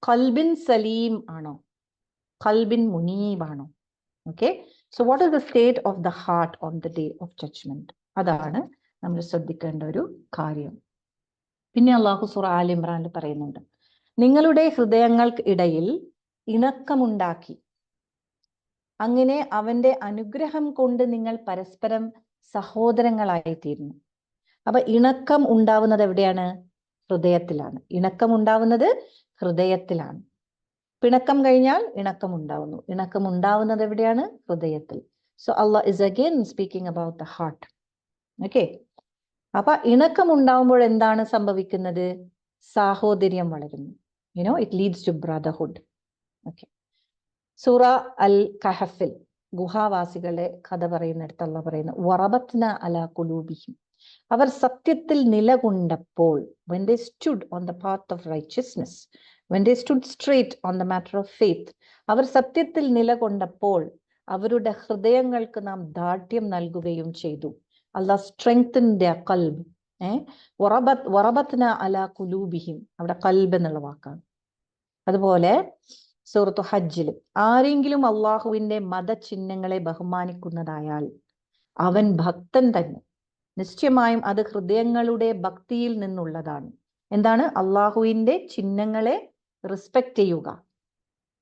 കൽബിൻ സലീം ആണോ? കൽബിൻ മുനീബാണോ? Okay, so what is the state of the heart on the day of judgment? അതാണ് നമ്മൾ ശ്രദ്ധിക്കേണ്ട ഒരു കാര്യം. പിന്നെ അള്ളാഹു സൂറ ആൽ ഇമ്രാനിൽ പറയുന്നുണ്ട്, നിങ്ങളുടെ ഹൃദയങ്ങൾക്ക് ഇടയിൽ ഇണക്കമുണ്ടാക്കി, അങ്ങനെ അവന്റെ അനുഗ്രഹം കൊണ്ട് നിങ്ങൾ പരസ്പരം സഹോദരങ്ങളായിത്തീരുന്നു. അപ്പൊ ഇണക്കം ഉണ്ടാവുന്നത് എവിടെയാണ്? ഹൃദയത്തിലാണ്. ഇണക്കം ഉണ്ടാവുന്നത് ഹൃദയത്തിലാണ്. പിണക്കം കഴിഞ്ഞാൽ ഇണക്കം ഉണ്ടാവുന്നു. ഇണക്കം ഉണ്ടാവുന്നത് എവിടെയാണ്? ഹൃദയത്തിൽ. So Allah is again speaking about the heart. Okay, അപ്പൊ ഇണക്കം ഉണ്ടാവുമ്പോൾ എന്താണ് സംഭവിക്കുന്നത്? സാഹോദര്യം വളരുന്നു. It leads to brotherhood. Okay, സൂറ അൽ കഹഫിൽ ഗുഹാവാസികളെ കഥ പറയുന്നിടത്ത് അള്ളാഹ് പറയുന്നു, വറബത്ന അലാ ഖുലൂബിഹിം, അവർ സത്യത്തിൽ നിലകൊണ്ടപ്പോൾ, when they stood on the path of righteousness, when they stood straight on the matter of faith, അവർ സത്യത്തിൽ നിലകൊണ്ടപ്പോൾ അവരുടെ ഹൃദയങ്ങൾക്ക് നാം ദാർഢ്യം നൽകുകയും ചെയ്തു. അല്ലാഹ് strengthened their qalb. വറബത്ന അലാ ഖുലൂബിഹിം, അവിടെ ഖൽബ് എന്നുള്ള വാക്കാണ്. അതുപോലെ സൂറത്തു ഹജ്ജിൽ, ആരെങ്കിലും അള്ളാഹുവിന്റെ മതചിഹ്നങ്ങളെ ബഹുമാനിക്കുന്നതായാൽ അവൻ ഭക്തൻ തന്നെ, നിശ്ചയമായും അത് ഹൃദയങ്ങളുടെ ഭക്തിയിൽ നിന്നുള്ളതാണ്. എന്താണ്? അള്ളാഹുവിന്റെ ചിഹ്നങ്ങളെ റെസ്പെക്ട് ചെയ്യുക.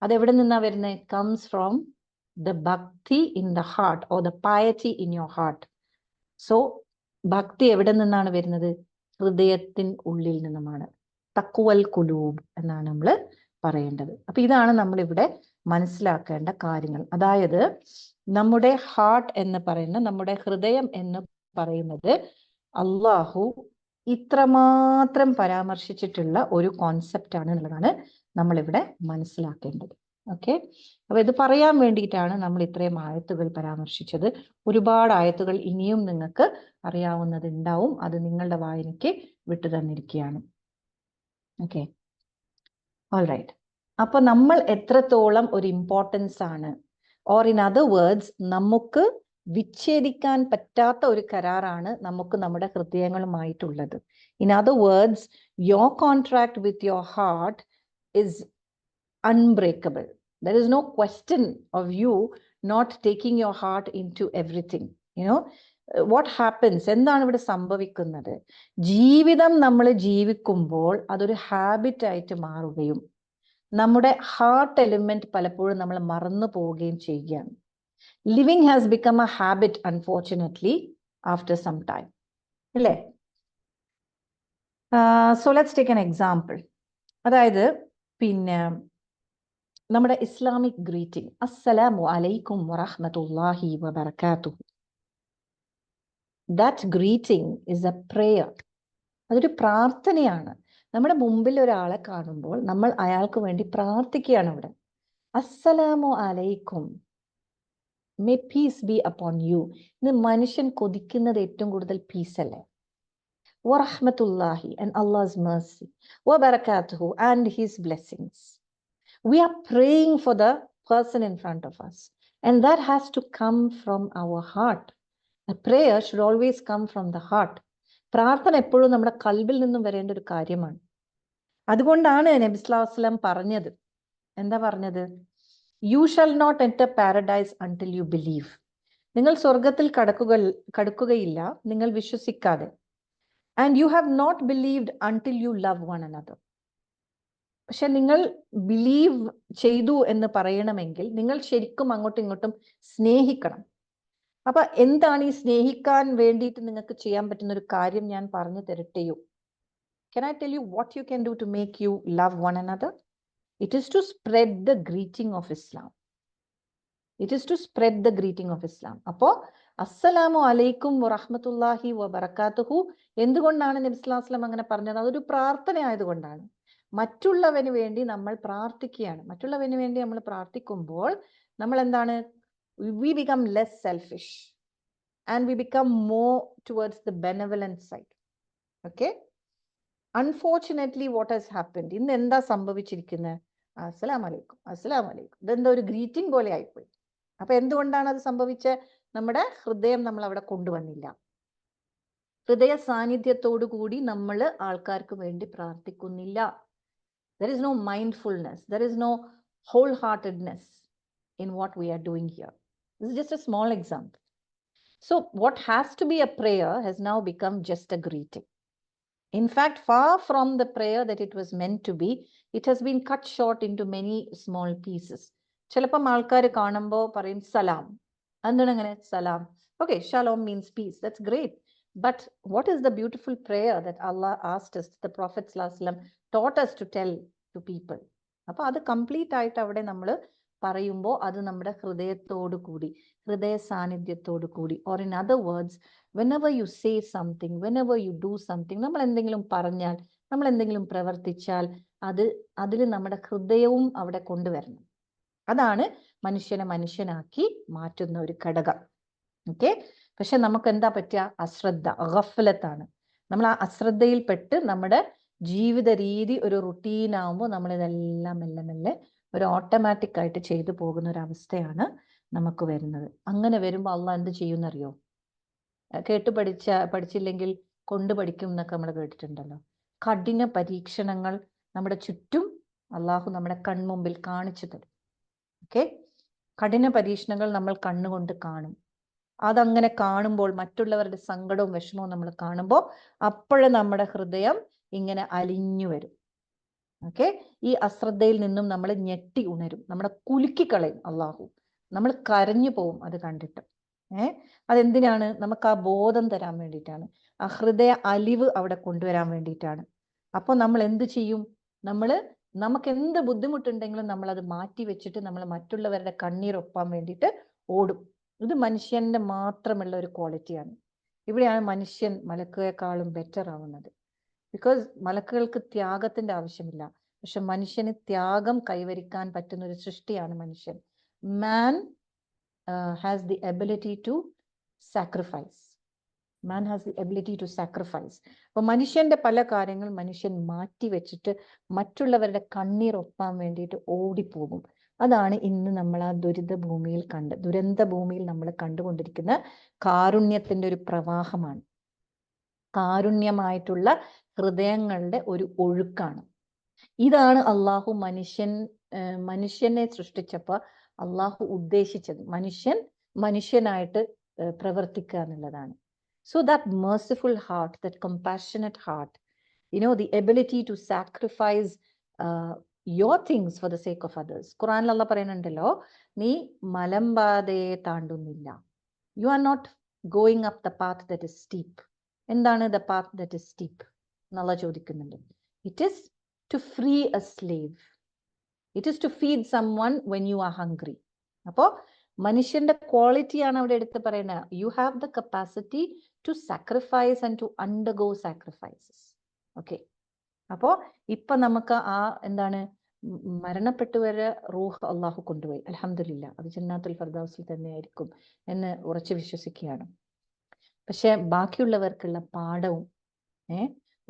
അതെവിടെ നിന്നാ വരുന്നത്? Comes from the bhakti in the heart, or the piety in your heart. So ഭക്തി എവിടെ നിന്നാണ് വരുന്നത്? ഹൃദയത്തിൻ ഉള്ളിൽ നിന്നുമാണ്. തഖ്വൽ ഖുലൂബ് എന്നാണ് നമ്മൾ പറയേണ്ടത്. അപ്പൊ ഇതാണ് നമ്മൾ ഇവിടെ മനസ്സിലാക്കേണ്ട കാര്യങ്ങൾ. അതായത് നമ്മുടെ ഹാർട്ട് എന്ന് പറയുന്ന, നമ്മുടെ ഹൃദയം എന്ന് പറയുന്നത് അള്ളാഹു ഇത്രമാത്രം പരാമർശിച്ചിട്ടുള്ള ഒരു കോൺസെപ്റ്റ് ആണ് എന്നുള്ളതാണ് നമ്മളിവിടെ മനസ്സിലാക്കേണ്ടത്. ഓക്കെ, അപ്പൊ ഇത് പറയാൻ വേണ്ടിയിട്ടാണ് നമ്മൾ ഇത്രയും ആയത്തുകൾ പരാമർശിച്ചത്. ഒരുപാട് ആയത്തുകൾ ഇനിയും നിങ്ങൾക്ക് അറിയാവുന്നത് ഉണ്ടാവും, അത് നിങ്ങളുടെ വായനയ്ക്ക് വിട്ടു തന്നിരിക്കുകയാണ്. Okay, alright. അപ്പൊ നമ്മൾ എത്രത്തോളം ഒരു ഇമ്പോർട്ടൻസ് ആണ്, ഓർ ഇൻ അതർ വേർഡ്സ് നമുക്ക് വിച്ഛേദിക്കാൻ പറ്റാത്ത ഒരു കരാറാണ് നമുക്ക് നമ്മുടെ ഹൃദയങ്ങളുമായിട്ടുള്ളത്. In other words, your contract with your heart is unbreakable. There is no question of you not taking your heart into everything. You know, what happens? എന്താണ് ഇവിടെ സംഭവിക്കുന്നത്? ജീവിതം നമ്മൾ ജീവിക്കുമ്പോൾ അതൊരു ഹാബിറ്റ് ആയിട്ട് മാറുകയും നമ്മുടെ ഹാർട്ട് എലിമെന്റ് പലപ്പോഴും നമ്മൾ മറന്നു പോവുകയും ചെയ്യുകയാണ്. Living has become a habit unfortunately after some time, അല്ലേ? So let's take an example. അതായത് പിന്നെ നമ്മുടെ ഇസ്ലാമിക് ഗ്രീറ്റിംഗ്, അസ്സലാമു അലൈക്കും വറഹ്മത്തുള്ളാഹി വബറകാതുഹു. That greeting is a prayer. അതൊരു പ്രാർത്ഥനയാണ്. നമ്മുടെ മുമ്പിൽ ഒരാളെ കാണുമ്പോൾ നമ്മൾ അയാൾക്ക് വേണ്ടി പ്രാർത്ഥിക്കുകയാണ് അവിടെ. അസ്സലാമു അലൈക്കും, may piece B upon you. ഇന്ന് മനുഷ്യൻ കൊതിക്കുന്നത് ഏറ്റവും കൂടുതൽ പീസ് അല്ലേ? വറഹ്മത്തുള്ളാഹി, ആൻഡ് അല്ലാഹ്സ് മെർസി, വബറകാതുഹു, and his blessings. We are praying for the person in front of us, and that has to come from our heart. A prayer should always come from the heart. പ്രാർത്ഥന എപ്പോഴും നമ്മുടെ കൽബിൽ നിന്നും വരേണ്ട ഒരു കാര്യമാണ്. അതുകൊണ്ടാണ് നബി സ്വല്ലല്ലാഹു അലൈഹി വസല്ലം പറഞ്ഞത്, എന്താ പറഞ്ഞത്? You shall not enter paradise until you believe. നിങ്ങൾ സ്വർഗത്തിൽ കടക്കുകയില്ല നിങ്ങൾ വിശ്വസിക്കാതെ. And you have not believed until you love one another. പക്ഷെ നിങ്ങൾ ബിലീവ് ചെയ്തു എന്ന് പറയണമെങ്കിൽ നിങ്ങൾ ശരിക്കും അങ്ങോട്ടും ഇങ്ങോട്ടും സ്നേഹിക്കണം. അപ്പൊ എന്താണ് ഈ സ്നേഹിക്കാൻ വേണ്ടിയിട്ട് നിങ്ങൾക്ക് ചെയ്യാൻ പറ്റുന്ന ഒരു കാര്യം ഞാൻ പറഞ്ഞു തരട്ടെയോ? Can I tell you what you can do to make you love one another? It is to spread the greeting of Islam. It is to spread the greeting of Islam. അപ്പോ അസ്സലാമു അലൈക്കും വറഹ്മത്തുള്ളാഹി വബറകാതുഹു എന്തുകൊണ്ടാണ് നബി സ്വല്ലല്ലാഹു അലൈഹി വസല്ലം അങ്ങനെ പറഞ്ഞത്? അതൊരു പ്രാർത്ഥന ആയതുകൊണ്ടാണ്. മറ്റുള്ളവന് വേണ്ടി നമ്മൾ പ്രാർത്ഥിക്കുകയാണ്. മറ്റുള്ളവന് വേണ്ടി നമ്മൾ പ്രാർത്ഥിക്കുമ്പോൾ നമ്മൾ എന്താണ്? We become less selfish and we become more towards the benevolent side. Okay? Unfortunately, what has happened? ഇന്ന് എന്താ സംഭവിച്ചിരിക്കുന്നത്? അസ്സലാമു അലൈക്കും, അസ്സലാമു അലൈക്കും. ഇതെന്താ ഒരു ഗ്രീറ്റിംഗ് പോലെ ആയിപ്പോയി. അപ്പൊ എന്തുകൊണ്ടാണ് അത് സംഭവിച്ചത്? നമ്മുടെ ഹൃദയം നമ്മൾ അവിടെ കൊണ്ടുവന്നില്ല. ഹൃദയ സാന്നിധ്യത്തോടു കൂടി നമ്മൾ ആൾക്കാർക്ക് വേണ്ടി പ്രാർത്ഥിക്കുന്നില്ല. There is no mindfulness. There is no wholeheartedness in what we are doing here. This is just a small example. So what has to be a prayer has now become just a greeting. In fact, far from the prayer that it was meant to be, it has been cut short into many small pieces. ചിലപ്പം ആൾക്കാർ കാണുമ്പോൾ പറയും സലാം. എന്താണ് അങ്ങനെ സലാം? Okay, shalom means peace. That's great. But what is the beautiful prayer that Allah asked us, the Prophet sallallahu alaihi wasallam taught us to tell to people? അപ്പൊ അത് കംപ്ലീറ്റ് ആയിട്ട് അവിടെ നമ്മൾ പറയുമ്പോൾ അത് നമ്മുടെ ഹൃദയത്തോടു കൂടി, ഹൃദയ സാന്നിധ്യത്തോടു കൂടി, or in other words, whenever you say something, whenever you do something, നമ്മൾ എന്തെങ്കിലും പറഞ്ഞാൽ, നമ്മൾ എന്തെങ്കിലും പ്രവർത്തിച്ചാൽ അതിൽ നമ്മുടെ ഹൃദയവും അവിടെ കൊണ്ടുവരണം. അതാണ് മനുഷ്യനെ മനുഷ്യനാക്കി മാറ്റുന്ന ഒരു ഘടകം. ഓക്കെ, പക്ഷെ നമുക്ക് എന്താ പറ്റുക? അശ്രദ്ധ, ഗഫലത്താണ്. നമ്മൾ ആ അശ്രദ്ധയിൽപ്പെട്ട് നമ്മുടെ ജീവിത രീതി ഒരു റുട്ടീൻ ആവുമ്പോൾ നമ്മൾ ഇതെല്ലാം മെല്ലെ മെല്ലെ ഒരു ഓട്ടോമാറ്റിക് ആയിട്ട് ചെയ്തു പോകുന്ന ഒരു അവസ്ഥയാണ് നമുക്ക് വരുന്നത്. അങ്ങനെ വരുമ്പോൾ അള്ളാഹ് എന്ത് ചെയ്യുമെന്നറിയോ? കേട്ട് പഠിച്ചില്ലെങ്കിൽ കൊണ്ട് പഠിക്കും എന്നൊക്കെ നമ്മൾ കേട്ടിട്ടുണ്ടല്ലോ. കഠിന പരീക്ഷണങ്ങൾ നമ്മുടെ ചുറ്റും അള്ളാഹു നമ്മുടെ കൺമുമ്പിൽ കാണിച്ചു തരും. ഓക്കെ, കഠിന പരീക്ഷണങ്ങൾ നമ്മൾ കണ്ണുകൊണ്ട് കാണും. അതങ്ങനെ കാണുമ്പോൾ മറ്റുള്ളവരുടെ സങ്കടവും വിഷമവും നമ്മൾ കാണുമ്പോൾ അപ്പോഴേ നമ്മുടെ ഹൃദയം ഇങ്ങനെ അലിഞ്ഞു വരും. ഓക്കെ, ഈ അശ്രദ്ധയിൽ നിന്നും നമ്മൾ ഞെട്ടി ഉണരും, നമ്മളെ കുലുക്കിക്കളയും അള്ളാഹു. നമ്മൾ കരഞ്ഞു പോവും അത് കണ്ടിട്ട്. അതെന്തിനാണ്? നമുക്ക് ആ ബോധം തരാൻ വേണ്ടിയിട്ടാണ്, ആ ഹൃദയ അലിവ് അവിടെ കൊണ്ടുവരാൻ വേണ്ടിയിട്ടാണ്. അപ്പോൾ നമ്മൾ എന്ത് ചെയ്യും? നമുക്ക് എന്ത് ബുദ്ധിമുട്ടുണ്ടെങ്കിലും നമ്മൾ അത് മാറ്റി വെച്ചിട്ട് നമ്മൾ മറ്റുള്ളവരുടെ കണ്ണീരൊപ്പാൻ വേണ്ടിയിട്ട് ഓടും. ഇത് മനുഷ്യന്റെ മാത്രമുള്ള ഒരു ക്വാളിറ്റിയാണ്. ഇവിടെയാണ് മനുഷ്യൻ മലക്കുകളെക്കാളും ബെറ്റർ ആവുന്നത്. ബിക്കോസ് മലക്കുകൾക്ക് ത്യാഗത്തിന്റെ ആവശ്യമില്ല, പക്ഷെ മനുഷ്യന് ത്യാഗം കൈവരിക്കാൻ പറ്റുന്ന ഒരു സൃഷ്ടിയാണ് മനുഷ്യൻ. Man has the ability to sacrifice. Man has the ability to sacrifice. അപ്പൊ മനുഷ്യന്റെ പല കാര്യങ്ങൾ മനുഷ്യൻ മാറ്റി വെച്ചിട്ട് മറ്റുള്ളവരുടെ കണ്ണീർ ഒപ്പാൻ വേണ്ടിയിട്ട് ഓടിപ്പോകും. അതാണ് ഇന്ന് നമ്മൾ ആ ദുരന്ത ഭൂമിയിൽ നമ്മൾ കണ്ടുകൊണ്ടിരിക്കുന്ന കാരുണ്യത്തിന്റെ ഒരു പ്രവാഹമാണ്. കാരുണ്യമായിട്ടുള്ള ഹൃദയങ്ങളുടെ ഒരു ഒഴുക്കാണ്. ഇതാണ് അള്ളാഹു മനുഷ്യനെ സൃഷ്ടിച്ചപ്പോൾ അള്ളാഹു ഉദ്ദേശിച്ചത്. മനുഷ്യനായിട്ട് പ്രവർത്തിക്കുക എന്നുള്ളതാണ്. So that merciful heart, that compassionate heart, the ability to sacrifice your things for the sake of others. ഖുറാനിൽ അല്ലാഹ് പറയുന്നുണ്ടല്ലോ, നീ മലമ്പാതയെ താണ്ടുന്നില്ല. You are not going up the path that is steep. എന്താണ് the path that is steep? എന്നല്ല ചോദിക്കുന്നുണ്ട്. It is to free a slave. It is to feed someone when you are hungry. അപ്പോ മനുഷ്യന്റെ ക്വാളിറ്റിയാണ് അവിടെ എടുത്ത് പറയുന്നത്. You have the capacity to sacrifice and to undergo sacrifices. Okay, അപ്പോ ഇപ്പൊ നമുക്ക് മരണപ്പെട്ടുവരെ റൂഹ് അള്ളാഹു കൊണ്ടുപോയി. അൽഹംദുലില്ലാ, അത് ജന്നാത്തുൽ ഫിർദൗസിൽ തന്നെയായിരിക്കും എന്ന് ഉറച്ചു വിശ്വസിക്കുകയാണ്. പക്ഷെ ബാക്കിയുള്ളവർക്കുള്ള പാഠവും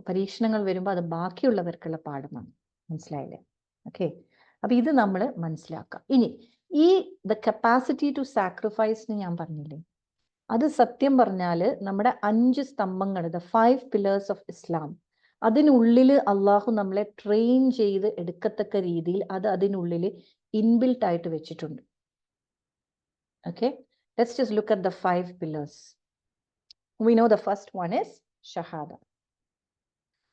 പരീക്ഷണങ്ങൾ വരുമ്പോൾ അത് ബാക്കിയുള്ളവർക്കുള്ള പാഠമാണ്. മനസ്സിലായില്ലേ? ഓക്കെ, അപ്പൊ ഇത് നമ്മൾ മനസ്സിലാക്കാം. ഇനി ദ കപ്പാസിറ്റി ടു സാക്രിഫൈസ് ഞാൻ പറഞ്ഞില്ലേ, അത് സത്യം പറഞ്ഞാല് നമ്മുടെ 5 സ്തംഭങ്ങൾ, ദ 5 pillars ഓഫ് ഇസ്ലാം, അതിനുള്ളിൽ അള്ളാഹു നമ്മളെ ട്രെയിൻ ചെയ്ത് എടുക്കത്തക്ക രീതിയിൽ അത് അതിനുള്ളിൽ ഇൻബിൽട്ട് ആയിട്ട് വെച്ചിട്ടുണ്ട്. Okay, let's just look at the 5 pillars. We know the first one is ഷഹാദ.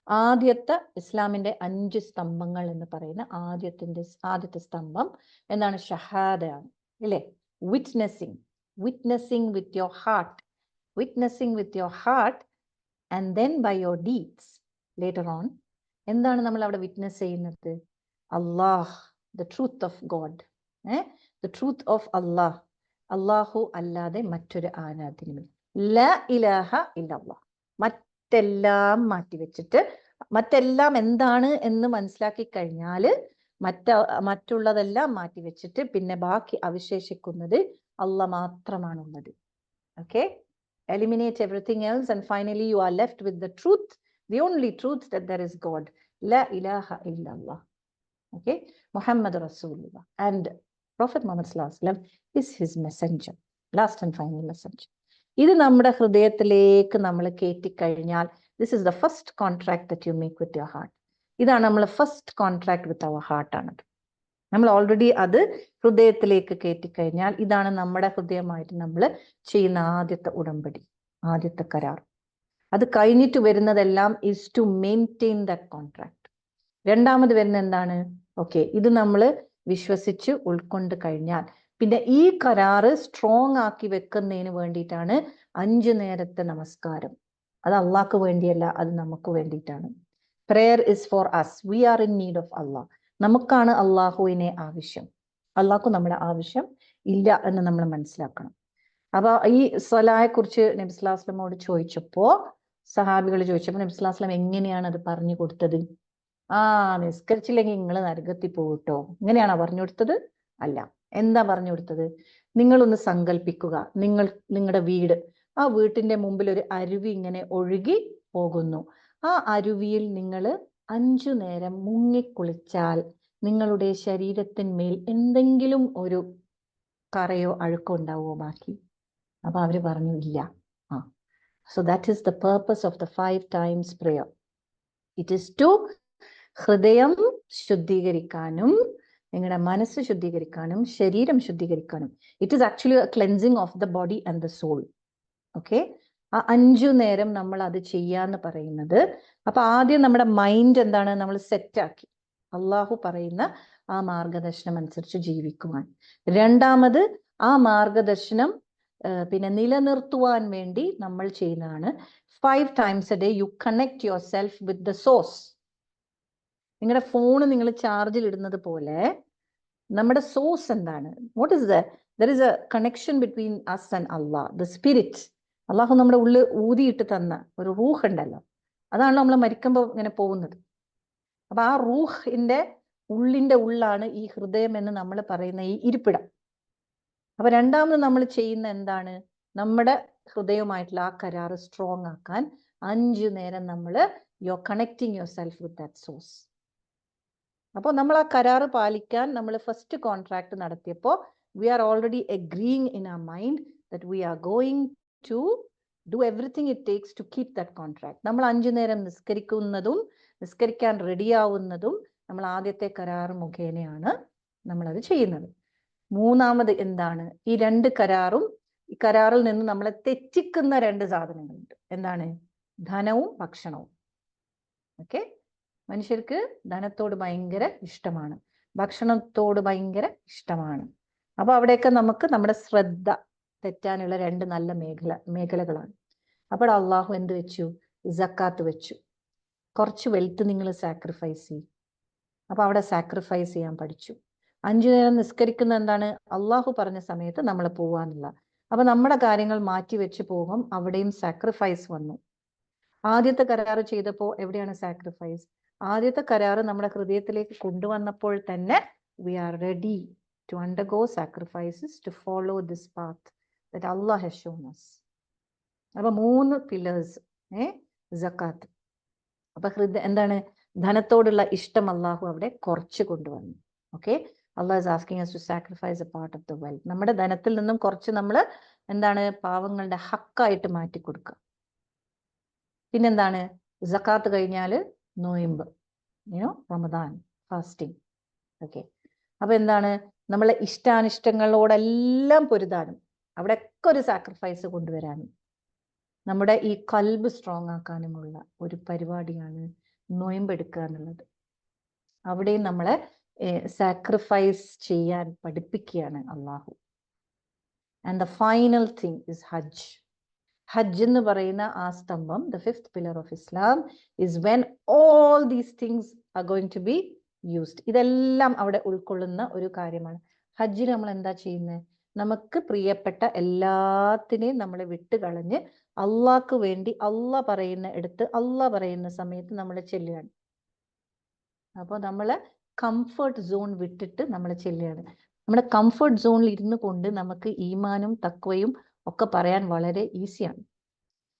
ആദ്യത്തെ ഇസ്ലാമിന്റെ 5 സ്തംഭങ്ങൾ എന്ന് പറയുന്ന ആദ്യത്തെ സ്തംഭം എന്താണ്? ഷഹാദയാണ്, ഇല്ലേ? Witnessing with your heart and then by your deeds later on. എന്താണ് നമ്മൾ അവിടെ വിറ്റ്നസ് ചെയ്യുന്നത്? Allah, the truth of God, the truth of Allah. അല്ലാഹു അല്ലാതെ മറ്റൊരു ആരാധ്യനുമില്ല. ലാ ഇലാഹ ഇല്ലല്ലാഹ്. മറ്റെല്ലാം മാറ്റിവെച്ചിട്ട്, മറ്റെല്ലാം എന്താണ് എന്ന് മനസ്സിലാക്കി കഴിഞ്ഞാല് മറ്റുള്ളതെല്ലാം മാറ്റിവെച്ചിട്ട് പിന്നെ ബാക്കി അവശേഷിക്കുന്നത് അല്ലാഹ് മാത്രമാണുള്ളത്. Okay, eliminate everything else and finally you are left with the truth, the only truth, that there is God. La ilaha illallah. Okay, Muhammad Rasulullah, and Prophet Muhammad sallallahu alaihi wasallam is his messenger, last and final messenger. ഇത് നമ്മുടെ ഹൃദയത്തിലേക്ക് നമ്മൾ കയറ്റിക്കഴിഞ്ഞാൽ, this is the first contract that you make with your heart. ഇതാണ് നമ്മൾ ഫസ്റ്റ് കോൺട്രാക്ട് വിത്ത് അവർ ഹാർട്ടാണത്. നമ്മൾ ഓൾറെഡി അത് ഹൃദയത്തിലേക്ക് കയറ്റിക്കഴിഞ്ഞാൽ ഇതാണ് നമ്മുടെ ഹൃദയമായിട്ട് നമ്മൾ ചെയ്യുന്ന ആദ്യത്തെ ഉടമ്പടി, ആദ്യത്തെ കരാർ. അത് കഴിഞ്ഞിട്ട് വരുന്നതെല്ലാം is to maintain that contract. രണ്ടാമത് വരുന്ന എന്താണ്? ഓക്കെ, ഇത് നമ്മൾ വിശ്വസിച്ച് ഉൾക്കൊണ്ട് കഴിഞ്ഞാൽ പിന്നെ ഈ കരാറ് സ്ട്രോങ് ആക്കി വെക്കുന്നതിന് വേണ്ടിയിട്ടാണ് 5 നേരത്തെ നമസ്കാരം. അത് അള്ളാഹ്ക്ക് വേണ്ടിയല്ല, അത് നമുക്ക് വേണ്ടിയിട്ടാണ്. Prayer is for us. We are in need of Allah. നമുക്കാണ് അള്ളാഹുവിനെ ആവശ്യം, അള്ളാഹ്ക്ക് നമ്മുടെ ആവശ്യം ഇല്ല എന്ന് നമ്മൾ മനസ്സിലാക്കണം. അപ്പൊ ഈ സ്വലായെ കുറിച്ച് നബി സ്വല്ലല്ലാഹു അലൈഹി വസല്ലമയോട് ചോദിച്ചപ്പോ, സഹാബികൾ ചോദിച്ചപ്പോൾ നബി സ്വല്ലല്ലാഹു അലൈഹി വസല്ലം എങ്ങനെയാണ് അത് പറഞ്ഞു കൊടുത്തത്? നിസ്കരിച്ചില്ലെങ്കിൽ നിങ്ങൾ നരകത്തിൽ പോകട്ടോ, ഇങ്ങനെയാണോ പറഞ്ഞു കൊടുത്തത്? അല്ല. എന്താ പറഞ്ഞു കൊടുത്തത്? നിങ്ങളൊന്ന് സങ്കല്പിക്കുക, നിങ്ങളുടെ വീട്, ആ വീട്ടിന്റെ മുമ്പിൽ ഒരു അരുവി ഇങ്ങനെ ഒഴുകി പോകുന്നു. ആ അരുവിയിൽ നിങ്ങൾ 5 നേരം മുങ്ങിക്കുളിച്ചാൽ നിങ്ങളുടെ ശരീരത്തിന്മേൽ എന്തെങ്കിലും ഒരു കറയോ അഴുക്കോ ഉണ്ടാവുമോ ബാക്കി? അപ്പൊ അവര് പറഞ്ഞു ഇല്ല. So that is the purpose of the 5 times prayer. It is to ഹൃദയം ശുദ്ധീകരിക്കാനും നിങ്ങളുടെ മനസ്സ് ശുദ്ധീകരിക്കാനും ശരീരം ശുദ്ധീകരിക്കാനും. It is actually a cleansing of the body and the soul. Okay, ആ 5 നേരം നമ്മൾ അത് ചെയ്യാന്ന് പറയുന്നത്. അപ്പൊ ആദ്യം നമ്മുടെ മൈൻഡ് എന്താണ്? നമ്മൾ സെറ്റാക്കി അള്ളാഹു പറയുന്ന ആ മാർഗദർശനം അനുസരിച്ച് ജീവിക്കുവാൻ. രണ്ടാമത് ആ മാർഗദർശനം പിന്നെ നിലനിർത്തുവാൻ വേണ്ടി നമ്മൾ ചെയ്യുന്നതാണ് 5 times a day you connect yourself with the source. നിങ്ങളുടെ ഫോൺ നിങ്ങൾ ചാർജിൽ ഇടുന്നത് പോലെ നമ്മുടെ സോഴ്സ് എന്താണ്? What is there is a connection between us and Allah, the spirit. അള്ളാഹു നമ്മുടെ ഉള്ളിൽ ഊതിയിട്ട് തന്ന ഒരു റൂഹ് ഉണ്ടല്ലോ, അതാണല്ലോ നമ്മൾ മരിക്കുമ്പോൾ ഇങ്ങനെ പോകുന്നത്. അപ്പൊ ആ റൂഹിന്റെ ഉള്ളിന്റെ ഉള്ളാണ് ഈ ഹൃദയം എന്ന് നമ്മൾ പറയുന്ന ഈ ഇരിപ്പിടം. അപ്പൊ രണ്ടാമത് നമ്മൾ ചെയ്യുന്ന എന്താണ്? നമ്മുടെ ഹൃദയവുമായിട്ടുള്ള ആ കരാറ് സ്ട്രോങ് ആക്കാൻ 5 നേരം നമ്മൾ connecting your self with that source. അപ്പോൾ നമ്മൾ ആ കരാറ് പാലിക്കാൻ നമ്മൾ ഫസ്റ്റ് കോൺട്രാക്ട് നടത്തിയപ്പോൾ we are already agreeing in our mind that we are going to do everything it takes to keep that contract. നമ്മൾ 5 നേരം നിസ്കരിക്കാൻ റെഡിയാവുന്നതും നമ്മൾ ആദ്യത്തെ കരാറ് മുഖേനയാണ് നമ്മളത് ചെയ്യുന്നത്. മൂന്നാമത് എന്താണ്? ഈ 2 കരാറും, ഈ കരാറിൽ നിന്ന് നമ്മളെ തെറ്റിക്കുന്ന 2 സാധനങ്ങളുണ്ട്. എന്താണ്? ധനവും ഭക്ഷണവും. ഓക്കെ, മനുഷ്യർക്ക് ധനത്തോട് ഭയങ്കര ഇഷ്ടമാണ്, ഭക്ഷണത്തോട് ഭയങ്കര ഇഷ്ടമാണ്. അപ്പൊ അവിടെയൊക്കെ നമുക്ക് നമ്മുടെ ശ്രദ്ധ തെറ്റാനുള്ള 2 നല്ല മേഖലകളാണ്. അപ്പോൾ അള്ളാഹു എന്ത് വെച്ചു? സക്കാത്ത് വെച്ചു. കുറച്ച് വെൽത്ത് നിങ്ങൾ സാക്രിഫൈസ് ചെയ്യും. അപ്പൊ അവിടെ സാക്രിഫൈസ് ചെയ്യാൻ പഠിച്ചു. 5 നേരം നിസ്കരിക്കുന്ന എന്താണ്? അള്ളാഹു പറഞ്ഞ സമയത്ത് നമ്മൾ പോവാനുള്ള. അപ്പൊ നമ്മുടെ കാര്യങ്ങൾ മാറ്റി വെച്ച് പോകും. അവിടെയും സാക്രിഫൈസ് വന്നു. ആദ്യത്തെ കരാറ് ചെയ്തപ്പോൾ എവിടെയാണ് സാക്രിഫൈസ്? ആദ്യത്തെ കരാറ് നമ്മുടെ ഹൃദയത്തിലേക്ക് കൊണ്ടുവന്നപ്പോൾ തന്നെ we are ready to undergo sacrifices to follow this path that Allah has shown us. അപ്പൊ 3 പില്ലേഴ്സ്. സക്കാത്ത്. അപ്പൊ എന്താണ്? ധനത്തോടുള്ള ഇഷ്ടം അള്ളാഹു അവിടെ കുറച്ച് കൊണ്ടുവന്നു. Okay, Allah is asking us to sacrifice a part of the wealth. നമ്മുടെ ധനത്തിൽ നിന്നും കുറച്ച് നമ്മൾ എന്താണ്? പാവങ്ങളുടെ ഹക്കായിട്ട് മാറ്റി കൊടുക്കുക. പിന്നെന്താണ്? സക്കാത്ത് കഴിഞ്ഞാൽ നോയമ്പ്, റമദാൻ, ഫാസ്റ്റിംഗ്. ഓക്കെ, അപ്പൊ എന്താണ്? നമ്മളെ ഇഷ്ടാനിഷ്ടങ്ങളോടെല്ലാം പൊരുതാനും അവിടെയൊക്കെ ഒരു സാക്രിഫൈസ് കൊണ്ടുവരാനും നമ്മുടെ ഈ കൽബ് സ്ട്രോങ് ആക്കാനുമുള്ള ഒരു പരിപാടിയാണ് നോയമ്പെടുക്കുക എന്നുള്ളത്. അവിടെയും നമ്മളെ സാക്രിഫൈസ് ചെയ്യാൻ പഠിപ്പിക്കുകയാണ് അള്ളാഹു. And the final thing is ഹജ്ജ്. ഹജ്ജ് എന്ന് പറയുന്ന ആ സ്തംഭം, ദ 5th pillar of Islam, is when all these things are going to be used. ഇതെല്ലാം അവിടെ ഉൾക്കൊള്ളുന്ന ഒരു കാര്യമാണ്. ഹജ്ജിൽ നമ്മൾ എന്താ ചെയ്യുന്നത്? നമുക്ക് പ്രിയപ്പെട്ട എല്ലാത്തിനെയും നമ്മൾ വിട്ടുകളഞ്ഞ് അള്ളാഹ്ക്ക് വേണ്ടി അള്ളാഹ് പറയുന്ന എടുത്ത് അള്ളാഹ് പറയുന്ന സമയത്ത് നമ്മൾ ചെല്ലുകയാണ്. അപ്പോൾ നമ്മളെ കംഫർട്ട് സോൺ വിട്ടിട്ട് നമ്മൾ ചെല്ലുകയാണ്. നമ്മുടെ കംഫർട്ട് സോണിൽ ഇരുന്നു കൊണ്ട് നമുക്ക് ഈമാനും തഖ്വയും ഒക്കെ പറയാൻ വളരെ ഈസിയാണ്.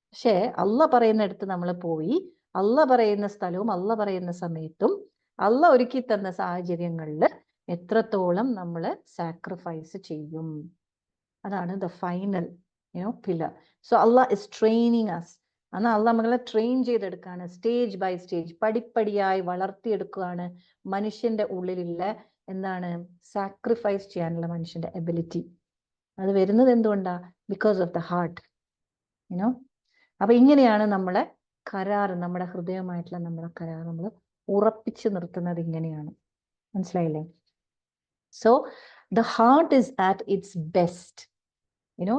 പക്ഷേ അള്ളാഹ് പറയുന്നിടത്ത് നമ്മൾ പോയി അള്ളാഹ് പറയുന്ന സ്ഥലവും അള്ളാഹ് പറയുന്ന സമയത്തും അള്ളാഹ് ഒരുക്കി തന്ന സാഹചര്യങ്ങളിൽ എത്രത്തോളം നമ്മൾ സാക്രിഫൈസ് ചെയ്യും, അതാണ് the final pillar. So Allah is training us. എന്നാൽ അള്ളാഹ് നമ്മളെ ട്രെയിൻ ചെയ്തെടുക്കുകയാണ്. സ്റ്റേജ് ബൈ സ്റ്റേജ് പടിപ്പടിയായി വളർത്തിയെടുക്കുകയാണ് മനുഷ്യന്റെ ഉള്ളിലുള്ള എന്താണ്? സാക്രിഫൈസ് ചെയ്യാനുള്ള മനുഷ്യന്റെ എബിലിറ്റി. അത് വരുന്നത് എന്തുകൊണ്ടാ? Because of the heart. അപ്പൊ ഇങ്ങനെയാണ് നമ്മളെ കരാർ, നമ്മുടെ ഹൃദയമായിട്ടുള്ള നമ്മുടെ കരാർ നമ്മൾ ഉറപ്പിച്ചു നിർത്തുന്നത്. ഇങ്ങനെയാണ്, മനസ്സിലായില്ലേ? So the heart is at it's best.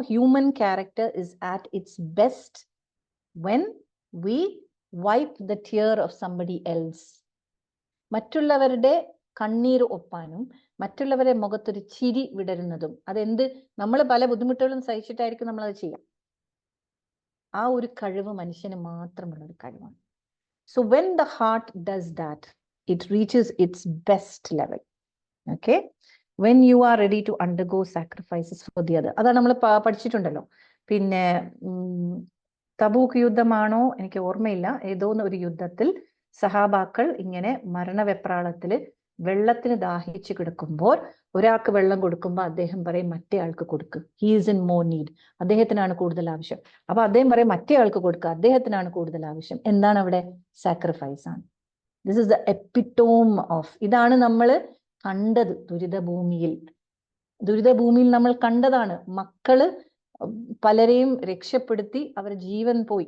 Human character is at it's best when we wipe the tear of somebody else. മറ്റുള്ളവരുടെ കണ്ണീർ ഒപ്പാനും മറ്റുള്ളവരെ മുഖത്തൊരു ചിരി വിടരുന്നതും, അതെന്ത്? നമ്മൾ പല ബുദ്ധിമുട്ടുകളും സഹിച്ചിട്ടായിരിക്കും നമ്മളത് ചെയ്യാം. ആ ഒരു കഴിവ് മനുഷ്യന് മാത്രമുള്ള ഒരു കഴിവാണ്. So when the heart does that, it reaches its best level. Okay, when you are ready to undergo sacrifices for the other. അതാണ് നമ്മൾ പഠിച്ചിട്ടുണ്ടല്ലോ. പിന്നെ തബൂക്ക് യുദ്ധമാണോ എനിക്ക് ഓർമ്മയില്ല, ഏതോ ഒരു യുദ്ധത്തിൽ സഹാബാക്കൾ ഇങ്ങനെ മരണവെപ്രാളത്തിൽ വെള്ളത്തിന് ദാഹിച്ചു കിടക്കുമ്പോൾ ഒരാൾക്ക് വെള്ളം കൊടുക്കുമ്പോൾ അദ്ദേഹം പറയും മറ്റേ ആൾക്ക് കൊടുക്ക്, he is in more need, അദ്ദേഹത്തിനാണ് കൂടുതൽ ആവശ്യം. അപ്പൊ അദ്ദേഹം പറയും മറ്റേ ആൾക്ക് കൊടുക്കുക, അദ്ദേഹത്തിനാണ് കൂടുതൽ ആവശ്യം. എന്താണ് അവിടെ? സാക്രിഫൈസ് ആണ്. This is the എപ്പിറ്റോം of. ഇതാണ് നമ്മൾ കണ്ടത് ദുരിതഭൂമിയിൽ. ദുരിതഭൂമിയിൽ നമ്മൾ കണ്ടതാണ്. മക്കള് പലരെയും രക്ഷപ്പെടുത്തി അവർ ജീവൻ പോയി.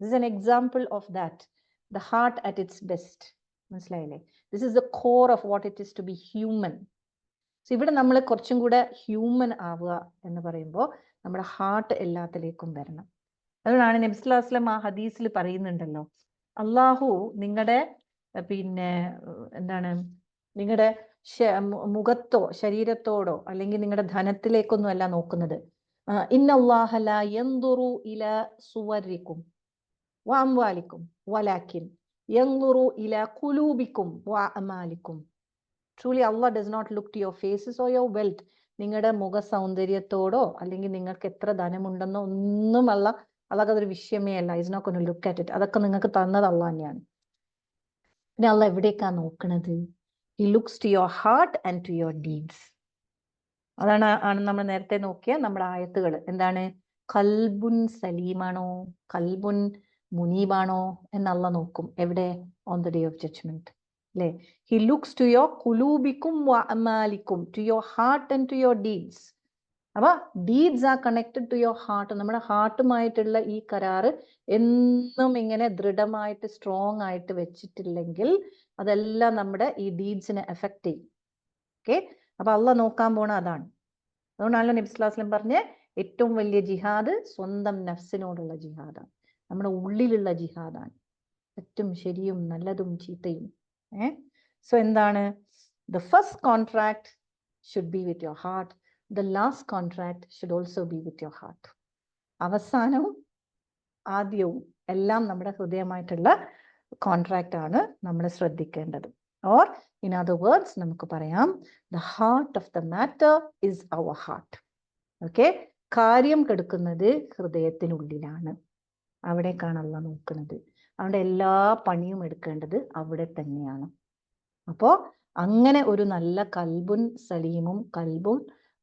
This is an example of that, the heart at its best. മനസ്സിലായില്ലേ? This is the core of what it is to be human. So ഇവിടെ നമ്മൾ കുറച്ചും കൂടെ ഹ്യൂമൻ ആവുക എന്ന് പറയുമ്പോൾ നമ്മുടെ ഹാർട്ട് എല്ലാത്തിലേക്കും വരണം. അതുകൊണ്ടാണ് നബി സല്ലല്ലാഹു അലൈഹി വസല്ലം ആ ഹദീസിൽ പറയുന്നുണ്ടല്ലോ, അള്ളാഹു നിങ്ങളുടെ എന്താണ് നിങ്ങളുടെ മുഖത്തോ ശരീരത്തോടോ അല്ലെങ്കിൽ നിങ്ങളുടെ ധനത്തിലേക്കൊന്നും അല്ല നോക്കുന്നത്. ഇന്നല്ലാഹ ലാ യൻദുറു ഇലാ സുവരിക്കും വഅംവാലിക്കും വലാകിൻ യൻദുറു ഇലാ ഖുലൂബിക്കും വഅമാലിക്കും. Truly Allah does not look to your faces or your wealth. നിങ്ങളുടെ മുഖ സൗന്ദര്യത്തോടോ അല്ലെങ്കിൽ നിങ്ങൾക്ക് എത്ര ധനമുണ്ടെന്നോ ഒന്നും അതൊക്കെ അതൊരു വിഷയമേ അല്ല. Is not going to look at it. അതൊക്കെ നിങ്ങൾക്ക് തന്നത് അള്ളാഹ് തന്നെയാണ്. പിന്നെ അള്ളാഹ് എവിടേക്കാ നോക്കണത്? He looks to your heart and to your deeds. ആണ് നമ്മൾ നേരത്തെ നോക്കിയ നമ്മുടെ ആയത്തുകൾ. എന്താണ്? കൽബുൻ സലീമാണോ, കൽബുൻ മുനീബാണോ എന്ന് അള്ളാഹ് നോക്കും. എവിടെ? On the day of judgment. അല്ലേ? ഹി ലുക്സ് ടു യുവർ ഖുലൂബിക്കും വഅമാലിക്കും, to your heart and to your deeds. അപ്പൊ deeds are connected to your heart. നമ്മുടെ ഹാർട്ടുമായിട്ടുള്ള ഈ കരാറ് എന്നും ഇങ്ങനെ ദൃഢമായിട്ട് സ്ട്രോങ് ആയിട്ട് വെച്ചിട്ടില്ലെങ്കിൽ അതെല്ലാം നമ്മുടെ ഈ ഡീഡ്സിനെ എഫക്ട് ചെയ്യും. ഓക്കെ, അപ്പൊ അള്ളാഹ് നോക്കാൻ പോണ അതാണ്. അതുകൊണ്ടാണല്ലോ നബി സ്വല്ലല്ലാഹു അലൈഹി വസല്ലം പറഞ്ഞ ഏറ്റവും വലിയ ജിഹാദ് സ്വന്തം നഫ്സിനോടുള്ള ജിഹാദാണ്, നമ്മുടെ ഉള്ളിലുള്ള ജിഹാദാണ്. തെറ്റും ശരിയും നല്ലതും ചീത്തയും. സോ എന്താണ്? The first contract should be with your heart. The last contract should also be with your heart. അവസാനവും ആദ്യവും എല്ലാം നമ്മുടെ ഹൃദയമായിട്ടുള്ള കോൺട്രാക്ട് ആണ് നമ്മൾ ശ്രദ്ധിക്കേണ്ടത്. ഓർ ഇൻ അതർ വേർഡ്സ് നമുക്ക് പറയാം, the heart of the matter is our heart. Okay, കാര്യം കെടുക്കുന്നത് ഹൃദയത്തിനുള്ളിലാണ്. അവിടേക്കാണ് അള്ളാഹ് നോക്കുന്നത്. അവിടെ എല്ലാ പണിയും എടുക്കേണ്ടത് അവിടെ തന്നെയാണ്. അപ്പോ അങ്ങനെ ഒരു നല്ല കൽബുൻ സലീമും കൽബുൻ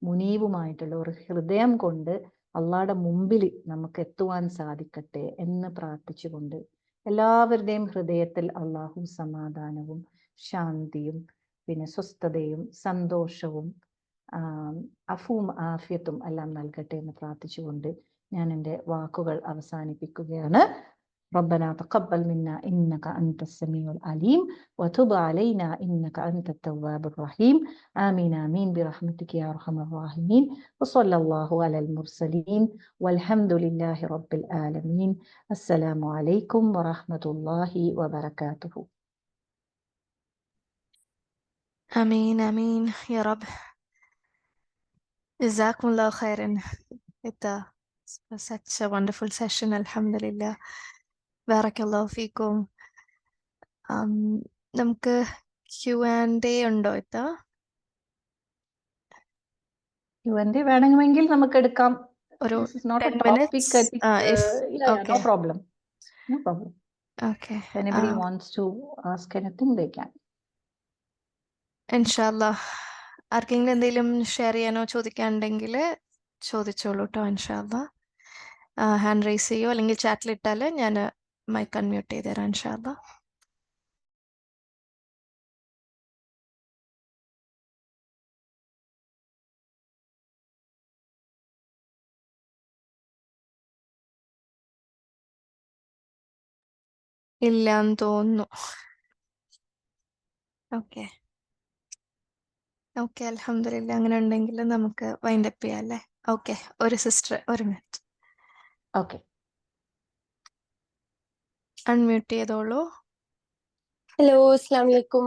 മുനീബുമായിട്ടുള്ള ഒരു ഹൃദയം കൊണ്ട് അള്ളാഹുടെ മുമ്പിൽ നമുക്ക് എത്തുവാൻ സാധിക്കട്ടെ എന്ന് പ്രാർത്ഥിച്ചുകൊണ്ട് എല്ലാവരുടെയും ഹൃദയത്തിൽ അള്ളാഹു സമാധാനവും ശാന്തിയും പിന്നെ സ്വസ്ഥതയും സന്തോഷവും അഫുവും ആഫിയത്തും എല്ലാം നൽകട്ടെ എന്ന് പ്രാർത്ഥിച്ചുകൊണ്ട് ഞാൻ എൻ്റെ വാക്കുകൾ അവസാനിപ്പിക്കുകയാണ്. ربنا تقبل منا إنك أنت السميع العليم وتب علينا إنك أنت التواب الرحيم. آمين آمين برحمتك يا أرحم الراحمين. وصلى الله على المرسلين والحمد لله رب العالمين. السلام عليكم ورحمة الله وبركاته. آمين آمين يا رب. جزاكم الله خيرا. It's such a wonderful session. Alhamdulillah. Barakallahu feekum. നമുക്ക് Q&A ഉണ്ടോ? Q&A വേണമെങ്കിൽ നമുക്ക് എടുക്കാം. ഒരു This is not a 10 topic. minutes. I think, no problem. No problem. Okay. If anybody wants to ask anything, they can. ഇൻഷാല്ലാ. ആർക്കെങ്കിലും എന്തെങ്കിലും ഷെയർ ചെയ്യാനോ ചോദിക്കാനുണ്ടെങ്കിൽ ചോദിച്ചോളൂ കേട്ടോ. ഇൻഷാല്ലാ ഹാൻഡ് റൈസ് ചെയ്യോ അല്ലെങ്കിൽ ചാറ്റിലിട്ടാൽ ഞാൻ മൈക്ക് അൺമ്യൂട്ട് ചെയ്ത് തരാം. ഇൻഷാല്ലാ. ഇല്ലാന്ന് തോന്നുന്നു. ഓക്കെ ഓക്കെ, അൽഹംദുലില്ലാ. അങ്ങനെ ഉണ്ടെങ്കിൽ നമുക്ക് വൈൻഡ് അപ്പ് ചെയ്യാം അല്ലേ? ഓക്കെ, ഒരു സിസ്റ്റർ ഒരു മിനിറ്റ് Okay. അൺമ്യൂട്ട് ചെയ്തോളൂ. Hello, Assalamu alaikum.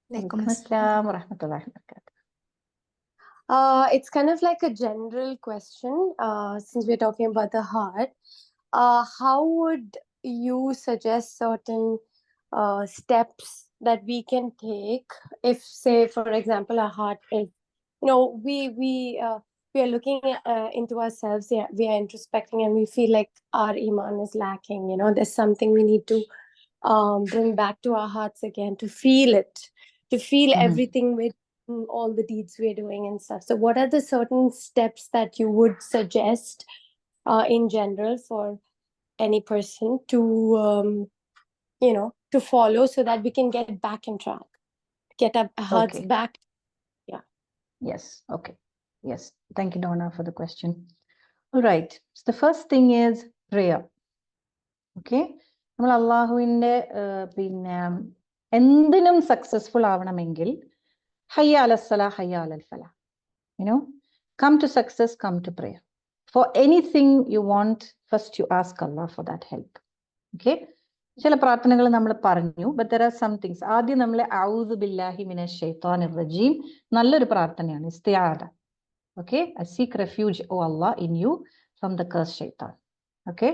Walaikum assalam wa rahmatullahi wa barakatuh. It's kind of like a general question, since we're talking about the heart. How would you suggest certain steps that we can take if, say, for example, our heart is, we are looking into ourselves, we are introspecting, and we feel like our iman is lacking. There's something we need to bring back to our hearts again, to feel it, to feel everything with all the deeds we're doing and stuff. So what are the certain steps that you would suggest in general for any person to to follow, so that we can get back in track, get our hearts back? Yeah. Yes. Okay. Yes. Thank you, Donna, for the question. All right. So the first thing is prayer. Okay. നമ്മൾ അള്ളാഹുവിൻ്റെ പിന്നെ എന്തിനും സക്സസ്ഫുൾ ആവണമെങ്കിൽ ഹയ്യ അലസ്സലാ ഹയ്യ അലൽ ഫലാ, come to success, come to prayer. For anything you want, first you ask Allah for that help. Okay. ചില പ്രാർത്ഥനകൾ നമ്മൾ പറഞ്ഞു, but there are some things. ആദ്യം നമ്മൾ ഔദു ബില്ലാഹി മിനശ് ശൈത്താനിർ റജീം, നല്ലൊരു പ്രാർത്ഥനയാണ്, ഇസ്തിആദ. Okay. I seek refuge, O Allah, in you from the cursed shaitan. Okay.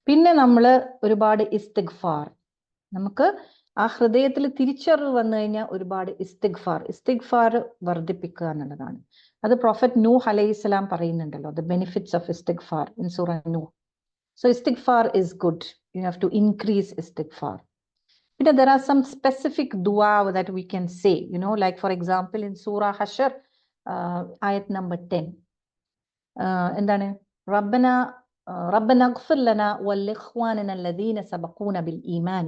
പിന്നെ നമ്മൾ ഒരുപാട് ഇസ്തിഗ്ഫാർ, നമുക്ക് ആ ഹൃദയത്തിൽ തിരിച്ചറിവ് വന്നു കഴിഞ്ഞാൽ ഒരുപാട് ഇസ്തിഗ്ഫാർ വർദ്ധിപ്പിക്കുക എന്നുള്ളതാണ്. അത് പ്രൊഫറ്റ് നൂഹ് അലൈഹിസ്സലാം പറയുന്നുണ്ടല്ലോ, the benefits of istighfar in Surah Nuh. So istighfar is good. You have to increase istighfar. There are some specific dua that we can say, like for example in Surah Hashr, ayat number 10. എന്താണ്? ربنا اغفر لنا ولإخواننا الذين سبقونا بالإيمان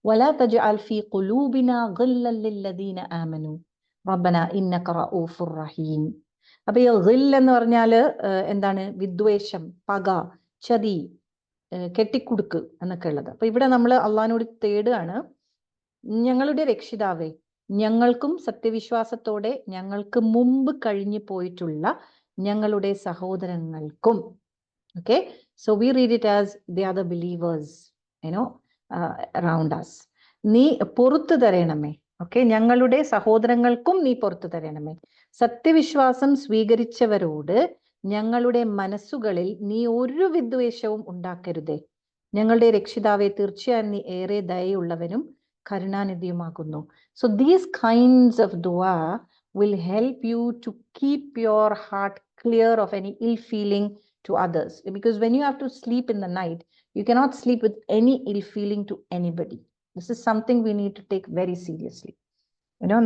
ولا تجعل في قلوبنا غلا للذين آمنوا ربنا إنك رؤوف رحيم. അപ്പൊ ഈ ഗിൽ എന്ന് പറഞ്ഞാല് എന്താണ്? വിദ്വേഷം, പക, ചതി, കെട്ടിക്കുടുക്ക് എന്നൊക്കെ ഉള്ളത്. അപ്പൊ ഇവിടെ നമ്മൾ അള്ളാഹിനോട് തേടുകയാണ്, ഞങ്ങളുടെ രക്ഷിതാവേ, ഞങ്ങൾക്കും സത്യവിശ്വാസത്തോടെ ഞങ്ങൾക്ക് മുമ്പ് കഴിഞ്ഞു പോയിട്ടുള്ള ഞങ്ങളുടെ സഹോദരങ്ങൾക്കും. Okay, so we read it as the other believers, around us. നീ പൊറുത്തു തരണമേ. ഓക്കെ, ഞങ്ങളുടെ സഹോദരങ്ങൾക്കും നീ പൊറുത്തു തരണമേ. സത്യവിശ്വാസം സ്വീകരിച്ചവരോട് ഞങ്ങളുടെ മനസ്സുകളിൽ നീ ഒരു വിദ്വേഷവും ഉണ്ടാക്കരുതേ. ഞങ്ങളുടെ രക്ഷിതാവെ, തീർച്ചയായും നീ ഏറെ ദയയുള്ളവനും കരുണാനിധിയുമാകുന്നു. So these kinds of dua will help you to keep your heart clear of any ill feeling to others, because when you have to sleep in the night, you cannot sleep with any ill feeling to anybody. This is something we need to take very seriously.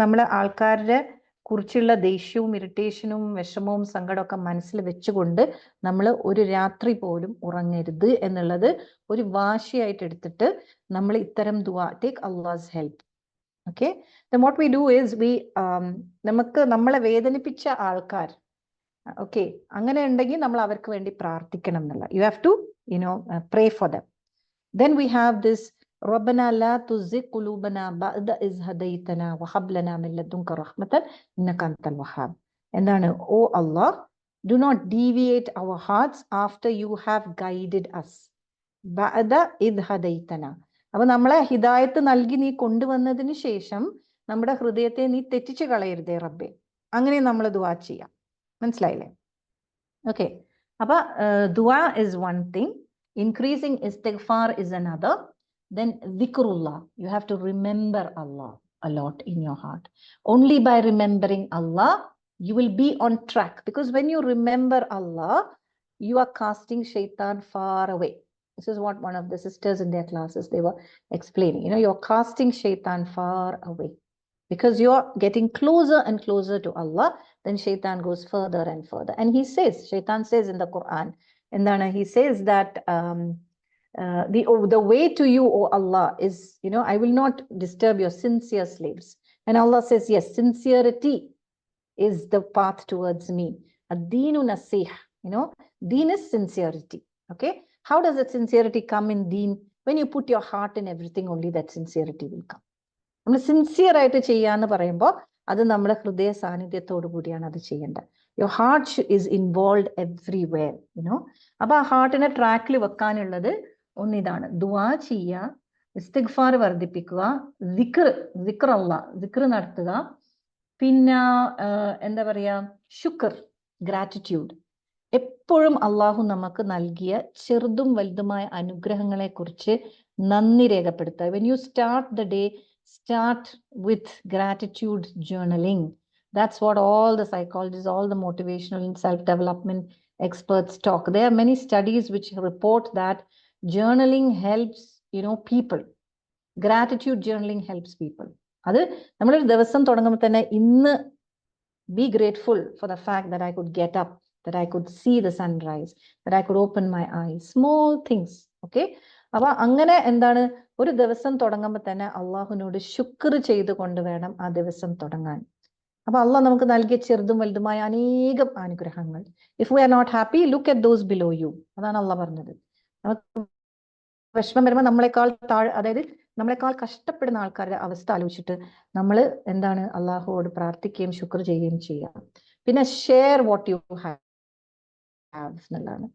നമ്മൾ ആൾക്കാരുടെ കുറിച്ചുള്ള ദേഷ്യവും ഇറിറ്റേഷനും വിഷമവും സങ്കടമൊക്കെ മനസ്സിൽ വെച്ചുകൊണ്ട് നമ്മൾ ഒരു രാത്രി പോലും ഉറങ്ങരുത് എന്നുള്ളത് ഒരു വാശിയായിട്ട് എടുത്തിട്ട് നമ്മൾ ഇത്തരം ദുആ, take Allah's help. Okay, then what we do is നമുക്ക് നമ്മളെ വേദനിപ്പിച്ച ആൾക്കാർ, ഓക്കെ, അങ്ങനെ ഉണ്ടെങ്കിൽ നമ്മൾ അവർക്ക് വേണ്ടി പ്രാർത്ഥിക്കണം എന്നുള്ള. You have to pray for them. Then we have this ربنا لا تزغ قلوبنا بعد إذ هديتنا وهب لنا من لدنك رحمة إنك أنت الوهاب. എന്താണ്? ഓ അല്ലാഹ്, do not deviate our hearts after you have guided us. بعد إذ هديتنا. അപ്പൊ നമ്മളെ ഹിദായത്ത് നൽകി നീ കൊണ്ടുവന്നതിന് ശേഷം നമ്മുടെ ഹൃദയത്തെ നീ തെറ്റിച്ച് കളയരുതേ റബ്ബേ. അങ്ങനെ നമ്മൾ ദുആ ചെയ്യാം. മനസ്സിലായില്ലേ? ഓക്കെ, അപ്പൊ ദുആ is one thing, increasing istighfar is another. Then dhikrullah, you have to remember Allah a lot in your heart. Only by remembering Allah you will be on track, because when you remember Allah, you are casting shaitan far away. This is what one of the sisters in their classes, they were explaining. You're casting shaitan far away. Because you're getting closer and closer to Allah, then shaitan goes further and further. And shaitan says in the Quran, he says that the way to you, O Allah, is, I will not disturb your sincere slaves. And Allah says, yes, sincerity is the path towards me. Ad-deenu nasih, deen is sincerity. Okay, how does that sincerity come in deen? When you put your heart in everything, only that sincerity will come. നമ്മൾ സിൻസിയർ ആയിട്ട് ചെയ്യാന്ന് പറയുമ്പോൾ അത് നമ്മുടെ ഹൃദയ സാന്നിധ്യത്തോടു കൂടിയാണ് അത് ചെയ്യേണ്ടത്. Your heart is involve everywhere. അപ്പൊ ആ ഹാർട്ടിനെ ട്രാക്കിൽ വെക്കാനുള്ളത് ഒന്നിതാണ്, ദുആ ചെയ്യുക, ഇസ്തിഗ്ഫാർ വർദ്ധിപ്പിക്കുക, ദിക്ർ നടത്തുക, പിന്നെ എന്താ പറയാ, ശുക്ർ, ഗ്രാറ്റിറ്റ്യൂഡ്. എപ്പോഴും അള്ളാഹു നമുക്ക് നൽകിയ ചെറുതും വലുതുമായ അനുഗ്രഹങ്ങളെ കുറിച്ച് നന്ദി രേഖപ്പെടുത്തുക. When you start the day, start with gratitude journaling. That's what all the psychologists, all the motivational and self-development experts talk. There are many studies which report that journaling helps, people. Gratitude journaling helps people. അത് നമ്മളൊരു ദിവസം തുടങ്ങുമ്പോൾ തന്നെ ഇന്ന് be grateful for the fact that I could get up, that I could see the sunrise, that I could open my eyes. Small things, okay? അപ്പൊ അങ്ങനെ എന്താണ്, ഒരു ദിവസം തുടങ്ങുമ്പോൾ തന്നെ അള്ളാഹുവിനോട് ശുക്ർ ചെയ്തുകൊണ്ട് വേണം ആ ദിവസം തുടങ്ങാൻ. അപ്പൊ അള്ളാഹ് നമുക്ക് നൽകിയ ചെറുതും വലുതുമായ അനേകം അനുഗ്രഹങ്ങൾ. If we are not happy, look at those below you. അതാണ് അള്ളാഹ് പറഞ്ഞത്. നമുക്ക് വിഷമം വരുമ്പോൾ നമ്മളെക്കാൾ അതായത് നമ്മളെക്കാൾ കഷ്ടപ്പെടുന്ന ആൾക്കാരുടെ അവസ്ഥ ആലോചിച്ചിട്ട് നമ്മൾ എന്താണ് അള്ളാഹുവോട് പ്രാർത്ഥിക്കുകയും ശുക്ർ ചെയ്യുകയും ചെയ്യാം. പിന്നെ ഷെയർ വാട്ട് യു ഹാവ് എന്നുള്ളതാണ്.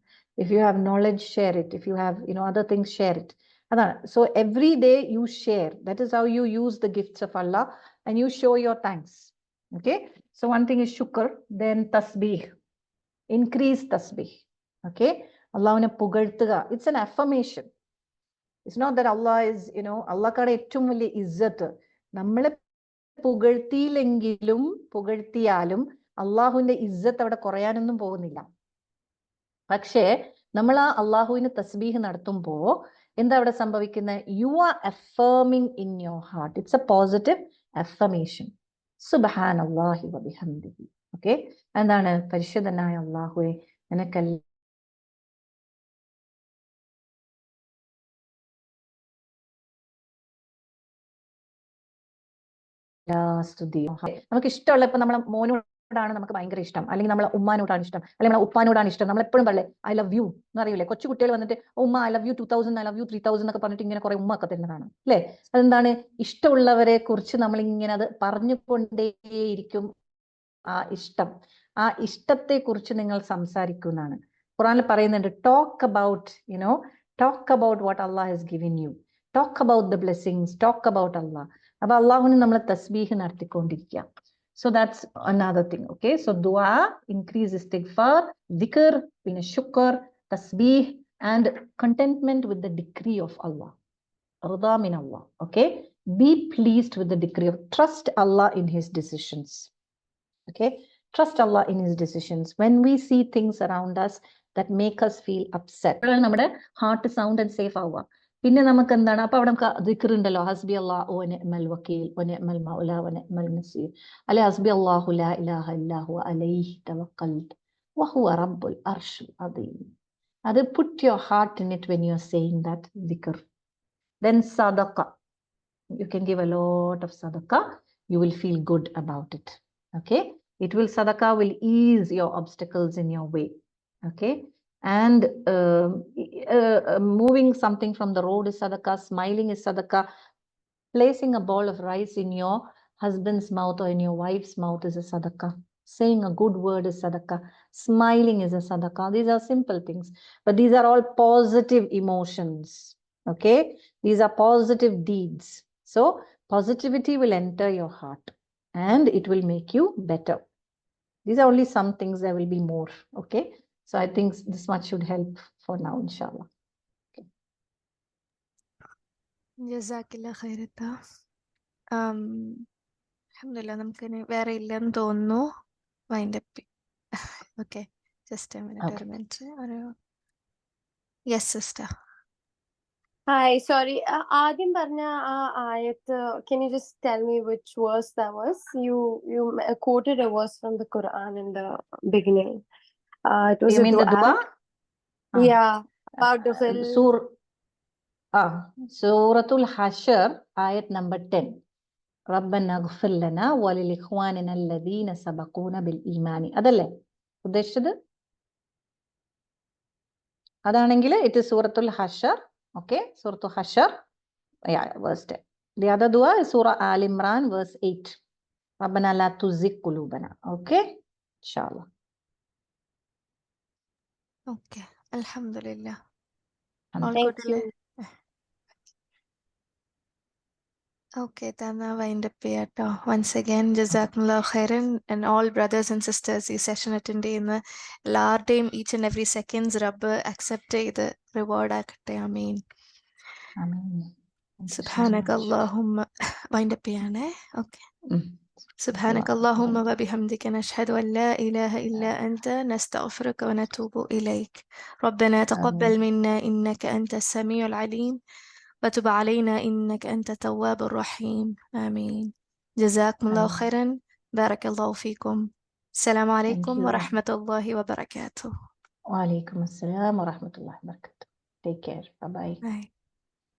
If you have knowledge, share it. If you have, other things, share it. So every day you share. That is how you use the gifts of Allah, and you show your thanks. Okay. So one thing is shukr, then tasbih. Increase tasbih. Okay. Allahune pugaltuga. It's an affirmation. It's not that Allah is അള്ളാഹ്ക്കാണ് ഏറ്റവും വലിയ ഇസ്സത്ത്. നമ്മളെ പുകഴ്ത്തിയാലും അള്ളാഹുവിന്റെ ഇസ്സത്ത് അവിടെ കുറയാനൊന്നും പോകുന്നില്ല. പക്ഷേ നമ്മൾ ആ അള്ളാഹുവിന് തസ്ബീഹ് നടത്തുമ്പോ എന്താ അവിടെ സംഭവിക്കുന്നത്? You are affirming in your heart. It's a positive affirmation. സുബ്ഹാനല്ലാഹി വബിഹംദിഹി. ഓക്കെ, എന്താണ്? പരിശുദ്ധനായ അള്ളാഹുവെ, നിനക്കെല്ലാം സ്തുതിയും. നമുക്ക് ഇഷ്ടമുള്ള, ഇപ്പൊ നമ്മളെ മോനോടാണ് നമുക്ക് ഭയങ്കര ഇഷ്ടം, അല്ലെങ്കിൽ നമ്മളെ ഉമ്മാനോടാണ് ഇഷ്ടം, അല്ലെങ്കിൽ നമ്മളെ ഉപ്പാനോടാണ് ഇഷ്ടം, നമ്മൾ എപ്പോഴും പറയേ ഐ ലവ് യു എന്ന് അറിയില്ലേ? കൊച്ചു കുട്ടികൾ വന്നിട്ട് ഉമ്മ I love you 2000, I love you 3000 എന്നൊക്കെ പറഞ്ഞിട്ട് ഇങ്ങനെ കുറെ ഉമ്മ ഒക്കെ തരുന്നതാണ് അല്ലേ? അതെന്താണ്? ഇഷ്ടമുള്ളവരെ കുറിച്ച് നമ്മൾ ഇങ്ങനെ അത് പറഞ്ഞുകൊണ്ടേയിരിക്കും. ആ ഇഷ്ടത്തെ കുറിച്ച് നിങ്ങൾ സംസാരിക്കുന്നതാണ്. ഖുറാനിൽ പറയുന്നുണ്ട്, talk about what Allah has given you, talk about the blessings, talk about Allah. അപ്പൊ അള്ളാഹുവിന് നമ്മൾ തസ്ബീഹ് നടത്തിക്കൊണ്ടിരിക്കുക. So that's another thing. Okay, so dua, increase istighfar, dhikr, പിന്നെ shukr, tasbih, and contentment with the decree of Allah. Rida min Allah. Okay, be pleased with the decree of, trust Allah in his decisions. Okay, trust Allah in his decisions. When we see things around us that make us feel upset, നമ്മുടെ ഹാർട്ട് സൗണ്ട് ആൻഡ് സേഫ് ആവുക. പിന്നെ നമുക്ക് എന്താണ്? അപ്പൊ അവിടെ നമുക്ക് ദിക്ർ ഉണ്ടല്ലോ, ഹസ്ബി അല്ലാഹു വ നിഅമൽ വക്കീൽ വ നിഅമൽ മൗല വ നിഅമൽ നസീർ, അല്ലെ? ഹസ്ബി അല്ലാഹു ലാ ഇലാഹ ഇല്ലാഹു അലൈഹി തവക്കൽതു വഹുവ റബ്ബുൽ അർശിൽ അദീം. അത് put your heart in it when you are saying that dhikr. Then sadaqah, you can give a lot of sadaqah, you will feel good about it. Okay, sadaqah will ease your obstacles in your way. Okay, and moving something from the road is sadaqah, smiling is sadaqah, placing a ball of rice in your husband's mouth or in your wife's mouth is a sadaqah, saying a good word is sadaqah, smiling is a sadaqah. These are simple things, but these are all positive emotions. Okay, these are positive deeds. So positivity will enter your heart and it will make you better. These are only some things, there will be more. Okay, so I think this much should help for now, inshallah. Okay. ജസാക്കില്ല ഖൈറത്ത. അൽഹംദുലില്ലാ, നമുക്കിനി വേറെ ഇല്ലെന്ന് തോന്നുന്നു. Wind up. Okay, just a minute, ഒരു minute. Yes sister. Hi, sorry. ആദ്യം പറഞ്ഞ ആ ആയത്ത്, can you just tell me which verse that was? You quoted a verse from the Quran in the beginning. It was You a mean the dua? Yeah, about the fill. Suratul Hashr, ayat number 10. Rabbana ighfir lana wa lil ikhwanina alladhina sabaquna bil imani. അതല്ലേ ഉദ്ദേശിച്ചത്? അതാണെങ്കിൽ it is Suratul Hashr. Okay, Suratul Hashr, yeah, verse 10. The other dua is Surah Al Imran, verse 8. Rabbana la tuzigh qulubana. Okay, inshallah. Okay, alhamdulillah. All Thank good you. അല്ലേ? Okay, then wind up ചെയ്യാട്ടോ. Once again, Jazakumullah khairan, and all brothers and sisters ഈ സെഷൻ അറ്റൻഡ് ചെയ്യുന്ന എല്ലാവരുടെയും each and every seconds റബ്ബ് അക്സെപ്റ്റ് ചെയ്ത് റിവാർഡ് ആക്കട്ടെ. ആമീൻ. സുബ്ഹാനക അല്ലാഹുമ്മ, വൈൻഡ് അപ്പ് ചെയ്യാനേ. Okay. سبحانك اللهم وبحمدك نشهد أن لا إله إلا أنت نستغفرك ونتوب إليك. ربنا تقبل منا إنك أنت السميع العليم وتب علينا إنك أنت التواب الرحيم. آمين. جزاكم الله خيرا. بارك الله فيكم. السلام عليكم ورحمة الله وبركاته. وعليكم السلام ورحمة الله وبركاته. Take care. Bye-bye. Bye.